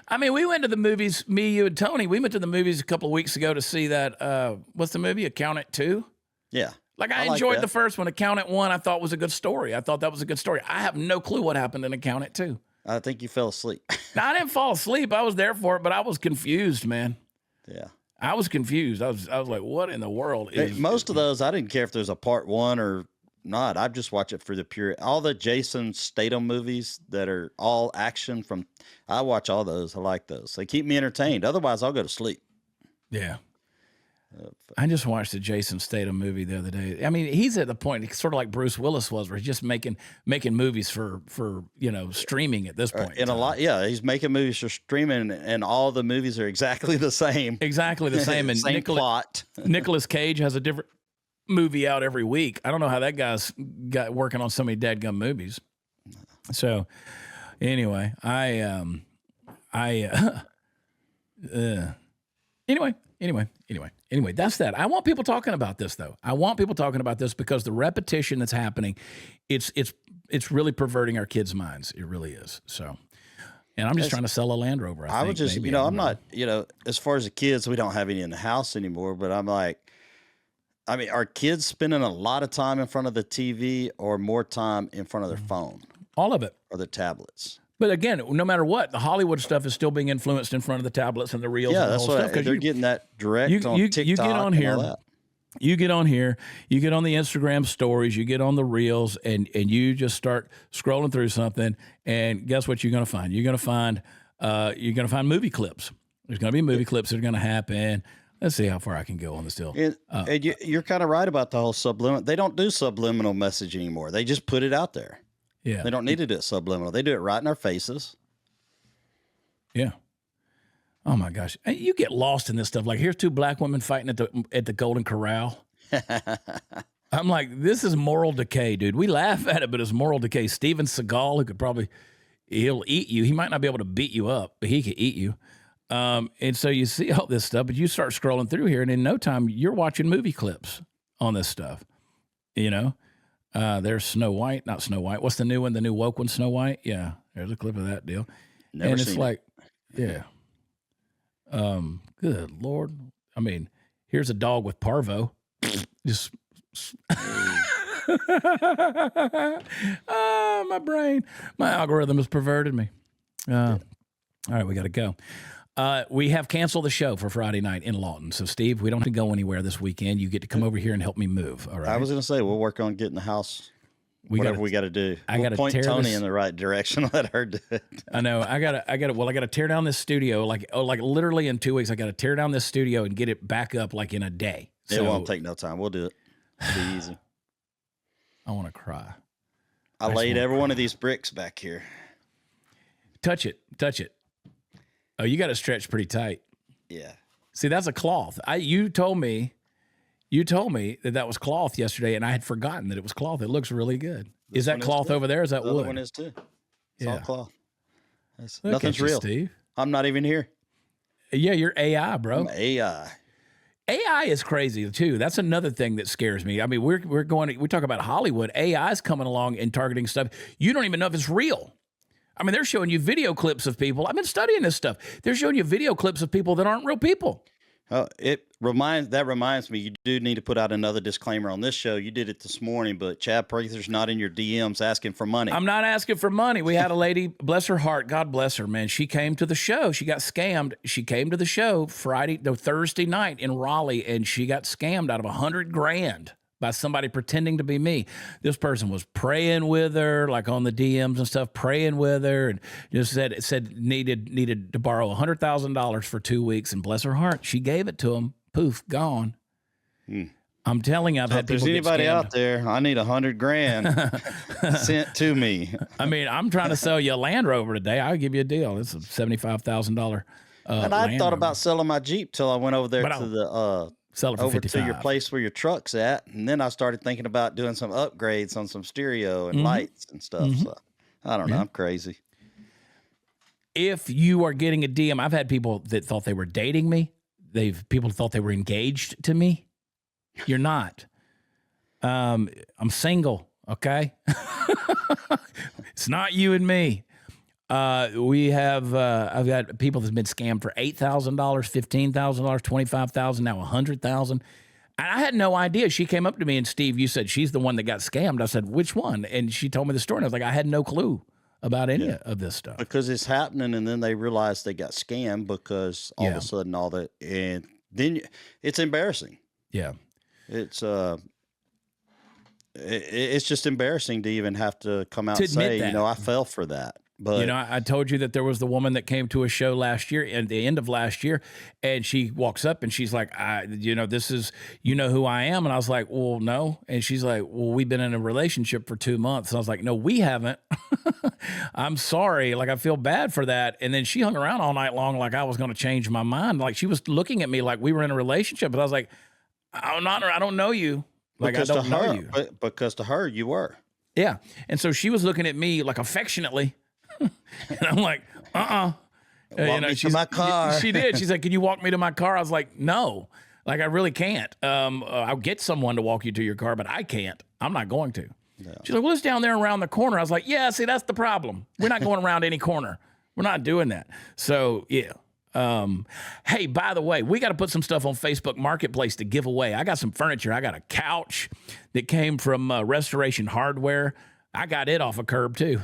I mean, we went to the movies. Me, you, and Tony. We went to the movies a couple of weeks ago to see that. What's the movie? Accountant 2. Yeah, like I enjoyed the first one. Accountant 1, I thought was a good story. I thought that was a good story. I have no clue what happened in Accountant 2. I think you fell asleep. Now, I didn't fall asleep. I was there for it, but I was confused, man. Yeah. I was confused. I was like, what in the world is... Most of those, I didn't care if there's a part 1 or not. I just watch it for the pure... All the Jason Statham movies that are all action from... I watch all those. I like those. They keep me entertained. Otherwise, I'll go to sleep. Yeah. I just watched the Jason Statham movie the other day. I mean, he's at the point, sort of like Bruce Willis was, where he's just making movies for you know, streaming at this point. And a lot, yeah, he's making movies for streaming, and all the movies are exactly the same. Exactly the same. And same plot. Nicolas Cage has a different movie out every week. I don't know how that guy's got working on so many dadgum movies. So, anyway, Anyway, that's that. I want people talking about this, though. I want people talking about this because the repetition that's happening, it's really perverting our kids' minds. It really is. So, and I'm just trying to sell a Land Rover. I would just, maybe. I'm not, as far as the kids, we don't have any in the house anymore, but I'm like, I mean, are kids spending a lot of time in front of the TV or more time in front of their phone? All of it. Or their tablets? But again, no matter what, the Hollywood stuff is still being influenced in front of the tablets and the reels. Yeah, and the that's whole what stuff. they're getting that direct on TikTok. You get on and here. all that. You get on here. You get on the Instagram stories. You get on the reels, and you just start scrolling through something. And guess what you're going to find? You're going to find movie clips. There's going to be movie clips that are going to happen. Let's see how far I can go on this deal. And you're kind of right about the whole subliminal. They don't do subliminal message anymore. They just put it out there. Yeah, they don't need to do it subliminal. They do it right in our faces. Yeah. Oh my gosh, you get lost in this stuff. Like, here's two black women fighting at the Golden Corral. I'm like, this is moral decay, dude. We laugh at it, but it's moral decay. Steven Seagal, who he'll eat you. He might not be able to beat you up, but he could eat you. And so you see all this stuff, but you start scrolling through here, and in no time, you're watching movie clips on this stuff. You know, there's Snow White, not Snow White. What's the new one? The new woke one, Snow White? Yeah, there's a clip of that deal. Never and seen it's it. like, yeah. Good Lord. I mean, here's a dog with parvo. Just my brain. My algorithm has perverted me. All right, we got to go. We have canceled the show for Friday night in Lawton. So, Steve, we don't have to go anywhere this weekend. You get to come over here and help me move. All right. I was going to say, we'll work on getting the house. Whatever we got to do. I got to point Tony in the right direction. Let her do it. I know. I got to tear down this studio. Like literally in 2 weeks, I got to tear down this studio and get it back up like in a day. It won't take no time. We'll do it. It'll be easy. I want to cry. I laid every one of these bricks back here. Touch it. Oh, you got it stretched pretty tight. Yeah. See, that's a cloth. You told me that was cloth yesterday, and I had forgotten that it was cloth. It looks really good. Is that cloth over there? Is that the wood? other one is too. It's all cloth. Look Nothing's at you, real. Steve. I'm not even here. Yeah, you're AI, bro. I'm AI. AI is crazy too. That's another thing that scares me. I mean, we talk about Hollywood. AI is coming along and targeting stuff. You don't even know if it's real. I mean, they're showing you video clips of people. I've been studying this stuff. They're showing you video clips of people that aren't real people. That reminds me, you do need to put out another disclaimer on this show. You did it this morning, but Chad Prather's not in your DMs asking for money. I'm not asking for money. We had a lady, bless her heart, God bless her, man. She came to the show. She got scammed. She came to the show Thursday night in Raleigh, and she got scammed out of $100,000 by somebody pretending to be me. This person was praying with her, like on the DMs and stuff, praying with her, and just said needed to borrow $100,000 for 2 weeks. And bless her heart, she gave it to him. Poof, gone. I'm telling you, I've had people. If there's anybody out there, I need $100,000 sent to me. I mean, I'm trying to sell you a Land Rover today. I'll give you a deal. It's a $75,000. And I thought about selling my Jeep till I went over there to the sell it for over 55. to your place where your truck's at, and then I started thinking about doing some upgrades on some stereo and lights and stuff. So I don't know. I'm crazy. If you are getting a DM, I've had people that thought they were dating me. People thought they were engaged to me. You're not. I'm single. Okay. It's not you and me. I've got people that's been scammed for $8,000, $15,000, $25,000, now $100,000. And I had no idea. She came up to me and, Steve, you said she's the one that got scammed. I said, which one? And she told me the story. And I was like, I had no clue about any of this stuff. Because it's happening, and then they realize they got scammed because all of a sudden and then it's embarrassing. Yeah. It's just embarrassing to even have to come out and say, that. I fell for that. But I told you that there was the woman that came to a show last year, at the end of last year, and she walks up and she's like, this is, who I am. And I was like, well, no. And she's like, well, we've been in a relationship for 2 months. And I was like, no, we haven't. I'm sorry. Like, I feel bad for that. And then she hung around all night long like I was going to change my mind. Like, she was looking at me like we were in a relationship. But I was like, I don't know you. Like, I don't know you. Because to her, you were. Yeah. And so she was looking at me like affectionately. And I'm like, Walk me to my car. She did. She's like, can you walk me to my car? I was like, no, like, I really can't. I'll get someone to walk you to your car, but I can't. I'm not going to. No. She's like, well, it's down there around the corner. I was like, yeah, see, that's the problem. We're not going around any corner. We're not doing that. So, yeah. Hey, by the way, we got to put some stuff on Facebook Marketplace to give away. I got some furniture. I got a couch that came from Restoration Hardware. I got it off a curb too.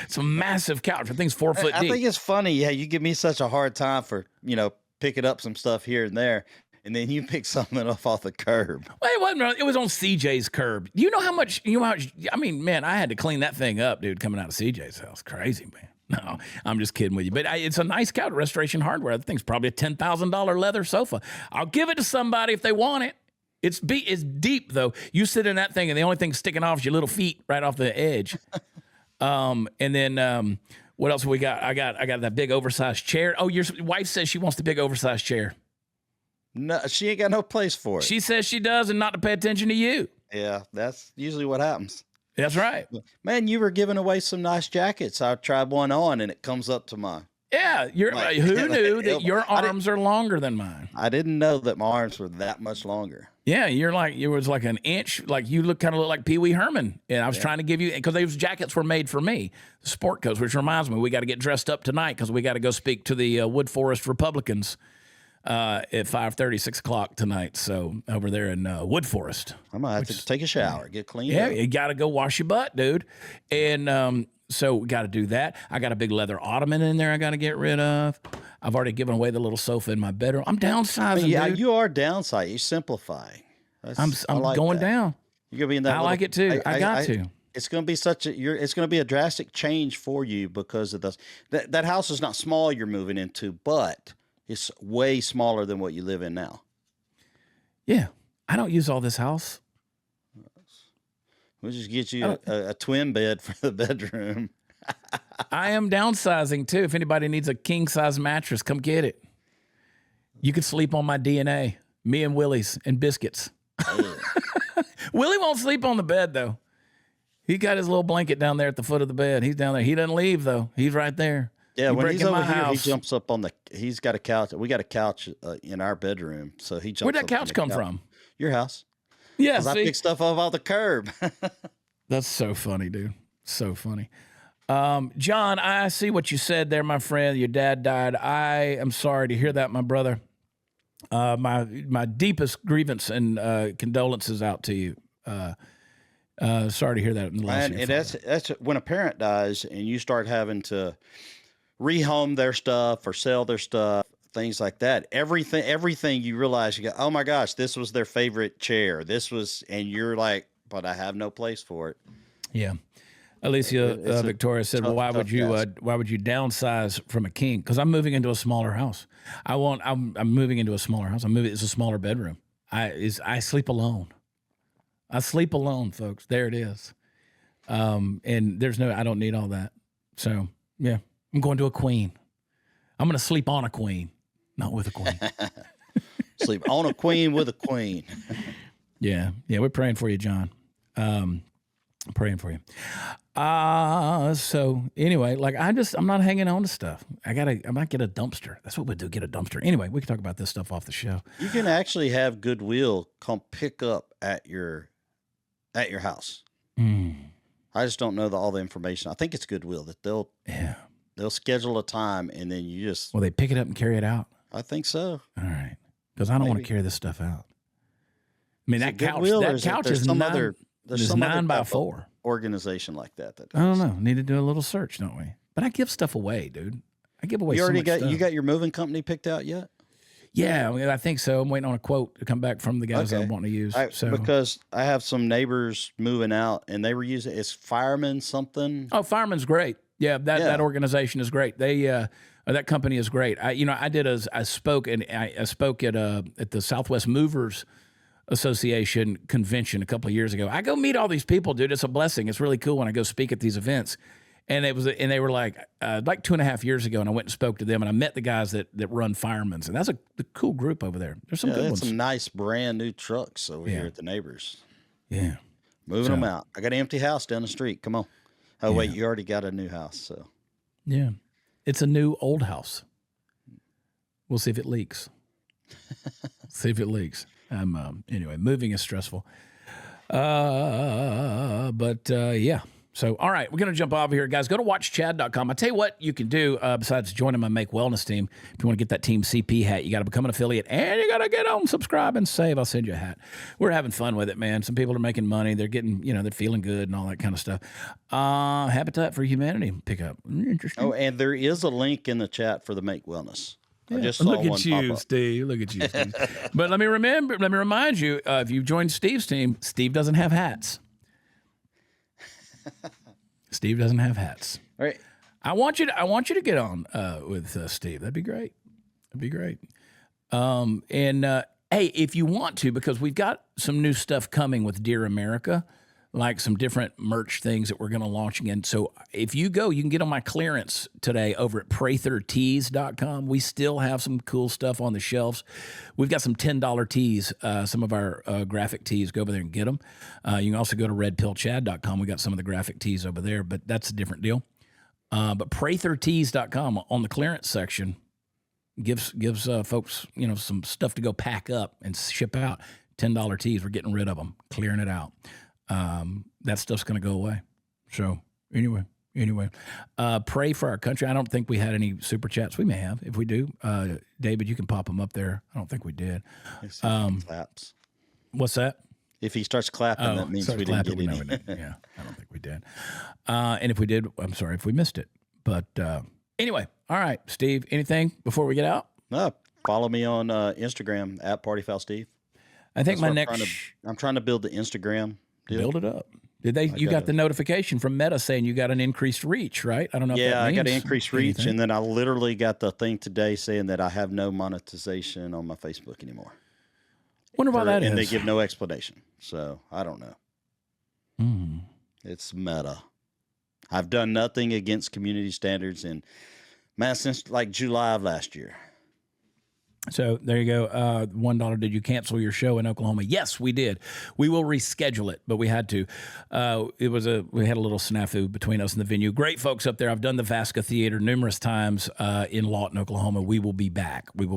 It's a massive couch. I think it's 4 foot deep. I think it's funny. Yeah, you give me such a hard time for picking up some stuff here and there, and then you pick something up off the curb. Well, it wasn't. It was on CJ's curb. You know how much? I mean, man, I had to clean that thing up, dude. Coming out of CJ's house, crazy, man. No, I'm just kidding with you. But it's a nice couch, Restoration Hardware. The thing's probably a $10,000 leather sofa. I'll give it to somebody if they want it. It's deep, though. You sit in that thing, and the only thing sticking off is your little feet right off the edge. And then what else we got? I got that big oversized chair. Oh, your wife says she wants the big oversized chair. No, she ain't got no place for it. She says she does, and not to pay attention to you. Yeah, that's usually what happens. That's right. Man, you were giving away some nice jackets. I tried one on, and it comes up to my... Yeah, who knew that your arms are longer than mine? I didn't know that my arms were that much longer. Yeah, you was like an inch. Like you kind of look like Pee Wee Herman. And I was trying to give you, because those jackets were made for me, sport coats, which reminds me, we got to get dressed up tonight because we got to go speak to the Wood Forest Republicans at 5:30, 6 o'clock tonight. So over there in Wood Forest. I might have to take a shower, get clean. Yeah, you got to go wash your butt, dude. And so we got to do that. I got a big leather ottoman in there I got to get rid of. I've already given away the little sofa in my bedroom. I'm downsizing, yeah, dude. You are downsizing. You're simplifying. I'm like going down. You're gonna be in that. I like it too. I got to. It's gonna be it's gonna be a drastic change for you because of this. That house is not small you're moving into, but it's way smaller than what you live in now. Yeah, I don't use all this house. We'll just get you a twin bed for the bedroom. I am downsizing too. If anybody needs a king size mattress, come get it. You could sleep on my DNA, me and Willie's and biscuits. Willie won't sleep on the bed though. He got his little blanket down there at the foot of the bed. He's down there. He doesn't leave though. He's right there. Yeah, You when break he's in over my here, house. he jumps up on the. He's got a couch. We got a couch in our bedroom, so he jumps. Where'd that up on couch the come from? Your house. Yeah, Because I see? pick stuff up off the curb. That's so funny, dude. So funny. John, I see what you said there, my friend. Your dad died. I am sorry to hear that, my brother. My deepest grievance and condolences out to you. Sorry to hear that. In the loss of your And that's when a parent dies and you start having to rehome their stuff or sell their stuff, things like that. Everything you realize, you go, oh my gosh, this was their favorite chair. And you're like, but I have no place for it. Yeah. Alicia Victoria said, "Well, why would you downsize from a king? Because I'm moving into a smaller house. I'm moving into a smaller house. It's a smaller bedroom. I sleep alone. I sleep alone, folks. There it is. And I don't need all that. So yeah, I'm going to a queen. I'm going to sleep on a queen, not with a queen. Sleep on a queen with a queen. Yeah. We're praying for you, John. I'm praying for you. So anyway, like I'm not hanging on to stuff. I might get a dumpster. That's what we do. Get a dumpster. Anyway, we can talk about this stuff off the show. You can actually have Goodwill come pick up at your house. I just don't know all the information. I think it's Goodwill that they'll schedule a time and then you just. Well, they pick it up and carry it out. I think so. All right, because I don't want to carry this stuff out. I mean, that couch is some 9x4 organization like that. I don't know. Need to do a little search, don't we? But I give stuff away, dude. I give away. You got your moving company picked out yet? Yeah, I think so. I'm waiting on a quote to come back from the guys that I want to use. Because I have some neighbors moving out, and they were using it's Fireman something. Oh, Fireman's great. Yeah, that organization is great. They that company is great. I spoke at the Southwest Movers Association convention a couple of years ago. I go meet all these people, dude. It's a blessing. It's really cool when I go speak at these events. And they were like 2.5 years ago, and I went and spoke to them, and I met the guys that run Fireman's, and that's a cool group over there. There's some good ones. Some nice brand new trucks over here at the neighbors. Yeah, moving them out. I got an empty house down the street. Come on. Oh wait, you already got a new house, so yeah, it's a new old house. We'll see if it leaks. Anyway, moving is stressful. Yeah. So, all right, we're going to jump over here, guys. Go to watchchad.com. I'll tell you what you can do besides joining my Make Wellness team. If you want to get that Team CP hat, you got to become an affiliate, and you got to get on, subscribe, and save. I'll send you a hat. We're having fun with it, man. Some people are making money. They're getting, they're feeling good and all that kind of stuff. Habitat for Humanity pickup. Interesting. Oh, and there is a link in the chat for the Make Wellness. Yeah. I just saw Look at you, Steve. Look at you, Steve. But let me remind you, if you join Steve's team, Steve doesn't have hats. Steve doesn't have hats. All right. I want you to get on with Steve. That'd be great. Hey, if you want to, because we've got some new stuff coming with Dear America, like some different merch things that we're going to launch again. So if you go, you can get on my clearance today over at prathertees.com. We still have some cool stuff on the shelves. We've got some $10 tees, some of our graphic tees. Go over there and get them. You can also go to redpillchad.com. We got some of the graphic tees over there, but that's a different deal. But prathertees.com on the clearance section gives folks, some stuff to go pack up and ship out. $10 tees. We're getting rid of them, clearing it out. That stuff's going to go away. So anyway, pray for our country. I don't think we had any super chats. We may have. If we do, David, you can pop them up there. I don't think we did. Claps. What's that? If he starts clapping, that means we didn't get any. Yeah, I don't think we did. And if we did, I'm sorry if we missed it. But anyway, all right, Steve, anything before we get out? No, follow me on Instagram at PartyFoulSteve. I think I'm trying to build the Instagram deal. Build it up. You got the notification from Meta saying you got an increased reach, right? I don't know. Yeah, I got an increased reach, and then I literally got the thing today saying that I have no monetization on my Facebook anymore. Wonder why that is. And they give no explanation, so I don't know. It's Meta. I've done nothing against community standards in, man, since like July of last year. So there you go. $1. Did you cancel your show in Oklahoma? Yes, we did. We will reschedule it, but we had to. We had a little snafu between us and the venue. Great folks up there. I've done the Vasca Theater numerous times in Lawton, Oklahoma. We will be back. But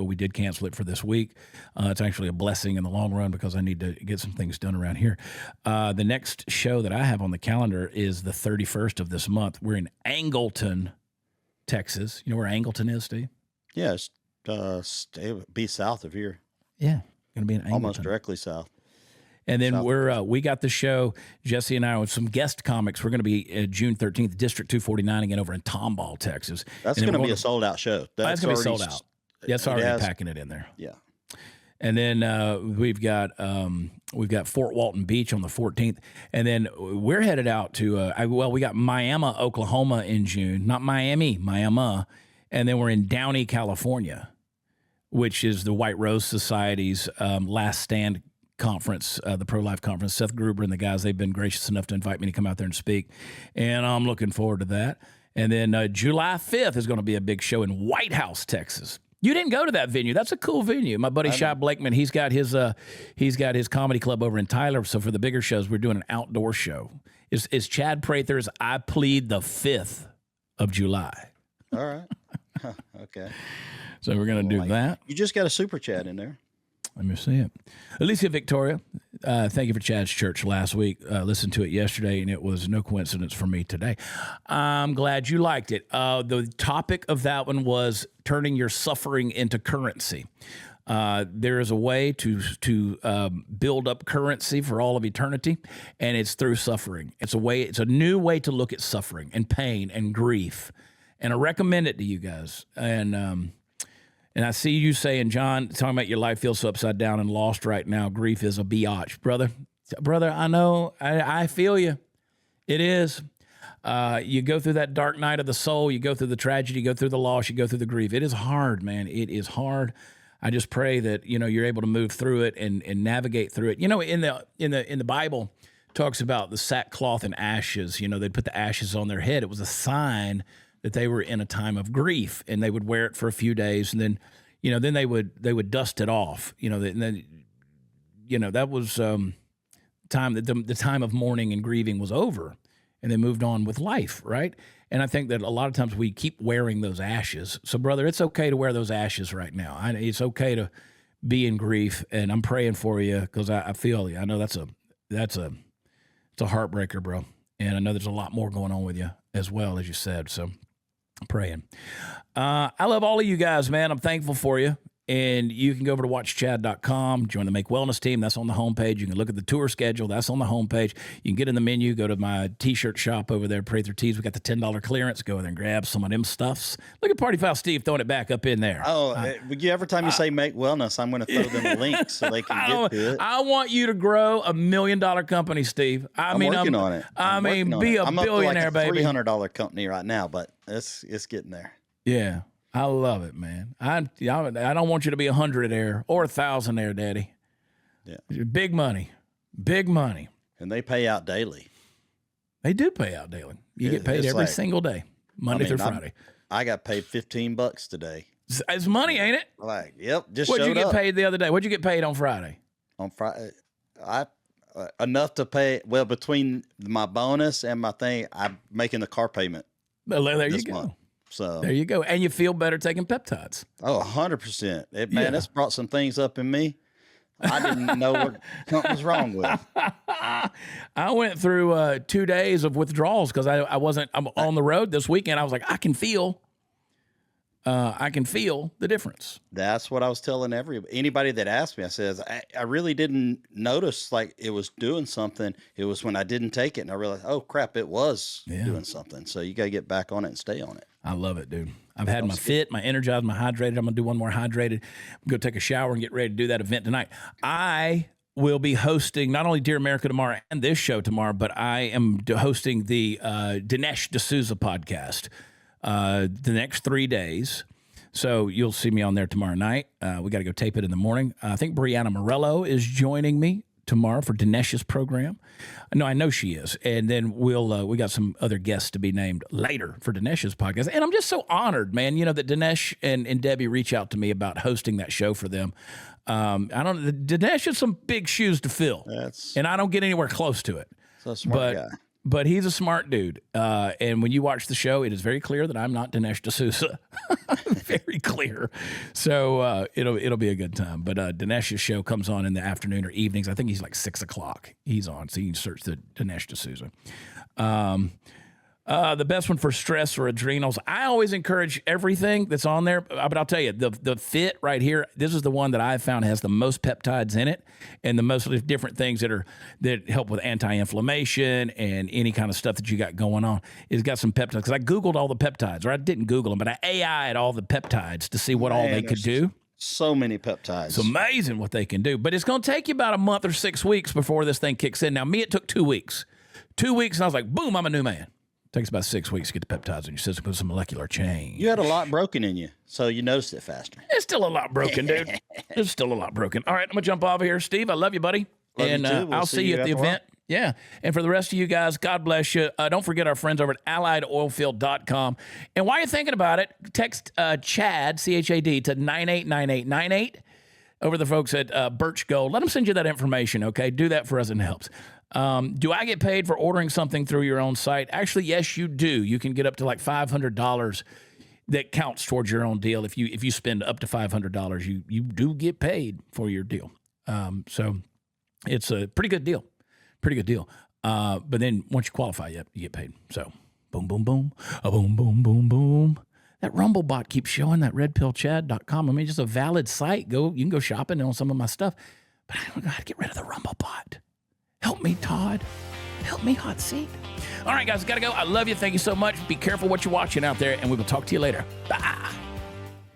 we did cancel it for this week. It's actually a blessing in the long run because I need to get some things done around here. The next show that I have on the calendar is the 31st of this month. We're in Angleton, Texas. You know where Angleton is, Steve? Yeah, be south of here. Yeah, going to be in Angleton. Almost directly south. And then we got the show, Jesse and I, with some guest comics. We're going to be June 13th, District 249 again over in Tomball, Texas. That's going to be a sold-out show. That's going to be sold out. Yeah, it's already packing it in there. Yeah. And then we've got Fort Walton Beach on the 14th, and then we're headed out to we got Miami, Oklahoma in June, not Miami, Miami, and then we're in Downey, California, which is the White Rose Society's last stand conference, the pro-life conference. Seth Gruber and the guys, they've been gracious enough to invite me to come out there and speak, and I'm looking forward to that. And then July 5th is going to be a big show in White House, Texas. You didn't go to that venue. That's a cool venue. My buddy Shai Blakeman, he's got his comedy club over in Tyler. So for the bigger shows, we're doing an outdoor show. Is Chad Prather's I Plead the 5th of July. All right. Okay. So we're going to do that. You just got a super chat in there. Let me see it. Alicia Victoria, thank you for Chad's Church last week. Listened to it yesterday, and it was no coincidence for me today. I'm glad you liked it. The topic of that one was turning your suffering into currency. There is a way to build up currency for all of eternity, and it's through suffering. It's a new way to look at suffering and pain and grief, and I recommend it to you guys. And I see you saying, John, talking about your life feels so upside down and lost right now. Grief is a biatch. Brother, I know. I feel you. It is. You go through that dark night of the soul. You go through the tragedy. You go through the loss. You go through the grief. It is hard, man. It is hard. I just pray that, you're able to move through it and navigate through it. In the Bible, it talks about the sackcloth and ashes. They'd put the ashes on their head. It was a sign that they were in a time of grief, and they would wear it for a few days, and then, then they would dust it off, and then, that was time that the time of mourning and grieving was over, and they moved on with life, right? And I think that a lot of times we keep wearing those ashes. So, brother, it's okay to wear those ashes right now. It's okay to be in grief, and I'm praying for you because I feel you. I know it's a heartbreaker, bro, and I know there's a lot more going on with you as well, as you said. So. Praying. I love all of you guys, man. I'm thankful for you. And you can go over to watchchad.com, join the Make Wellness team. That's on the homepage. You can look at the tour schedule. That's on the homepage. You can get in the menu, go to my T-shirt shop over there, Prather Tees. We got the $10 clearance. Go there and grab some of them stuffs. Look at Party Foul Steve throwing it back up in there. Every time you say Make Wellness, I'm going to throw them a link so they can get to it. I want you to grow $1 million company, Steve. I'm working on it. Be a billionaire, baby. I'm up to like a $300 company right now, but it's getting there. Yeah. I love it, man. I don't want you to be 100-aire or 1,000-aire, Daddy. Yeah, big money. And they pay out daily. They do pay out daily. You get paid every single day, Monday through Friday. I got paid $15 today. It's money, ain't it? Like, yep. What'd you get paid the other day? What'd you get paid on Friday? On Friday, enough to pay. Well, between my bonus and my thing, I'm making the car payment. Well, there you go. Month. So there you go. And you feel better taking peptides. Oh, 100%. It's brought some things up in me I didn't know what something was wrong with. I went through 2 days of withdrawals because I'm on the road this weekend. I was like, I can feel the difference. That's what I was telling anybody that asked me. I says, I really didn't notice like it was doing something. It was when I didn't take it and I realized, oh crap, it was doing something. So you got to get back on it and stay on it. I love it, dude. I've had my fit, my energized, my hydrated. I'm going to do one more hydrated. I'm going to take a shower and get ready to do that event tonight. I will be hosting not only Dear America tomorrow and this show tomorrow, but I am hosting the Dinesh D'Souza podcast the next 3 days. So you'll see me on there tomorrow night. We got to go tape it in the morning. I think Brianna Morello is joining me tomorrow for Dinesh's program. No, I know she is. And then we got some other guests to be named later for Dinesh's podcast. And I'm just so honored, man, that Dinesh and Debbie reach out to me about hosting that show for them. Dinesh has some big shoes to fill. And I don't get anywhere close to it. So smart guy. But he's a smart dude. And when you watch the show, it is very clear that I'm not Dinesh D'Souza. Very clear. So it'll be a good time. But Dinesh's show comes on in the afternoon or evenings. I think he's like 6 o'clock. He's on. So you can search the Dinesh D'Souza. The best one for stress or adrenals. I always encourage everything that's on there, but I'll tell you, the fit right here, this is the one that I've found has the most peptides in it and the most different things that help with anti-inflammation and any kind of stuff that you got going on. It's got some peptides. Because I Googled all the peptides, or I didn't Google them, but I AI'd all the peptides to see what all they could do. So many peptides. It's amazing what they can do. But it's going to take you about a month or 6 weeks before this thing kicks in. Now, me, it took 2 weeks. 2 weeks, and I was like, boom, I'm a new man. Takes about 6 weeks to get the peptides in your system with some molecular change. You had a lot broken in you, so you noticed it faster. There's still a lot broken, dude. There's still a lot broken. All right, I'm going to jump off here. Steve, I love you, buddy. Love you too. I'll see you at the event. Yeah. And for the rest of you guys, God bless you. Don't forget our friends over at AlliedOilfield.com. And while you're thinking about it, text Chad, C-H-A-D, to 989898 over the folks at Birch Gold. Let them send you that information, okay? Do that for us and it helps. Do I get paid for ordering something through your own site? Actually, yes, you do. You can get up to like $500 that counts towards your own deal. If you spend up to $500, you do get paid for your deal. So it's a pretty good deal. Pretty good deal. But then once you qualify, you get paid. So boom, boom, boom, boom, boom, boom, boom. That Rumble bot keeps showing that redpillchad.com. I mean, just a valid site. You can go shopping on some of my stuff. But I don't know how to get rid of the Rumble bot. Help me, Todd. Help me, Hot Seat. All right, guys, got to go. I love you. Thank you so much. Be careful what you're watching out there, and we will talk to you later. Bye.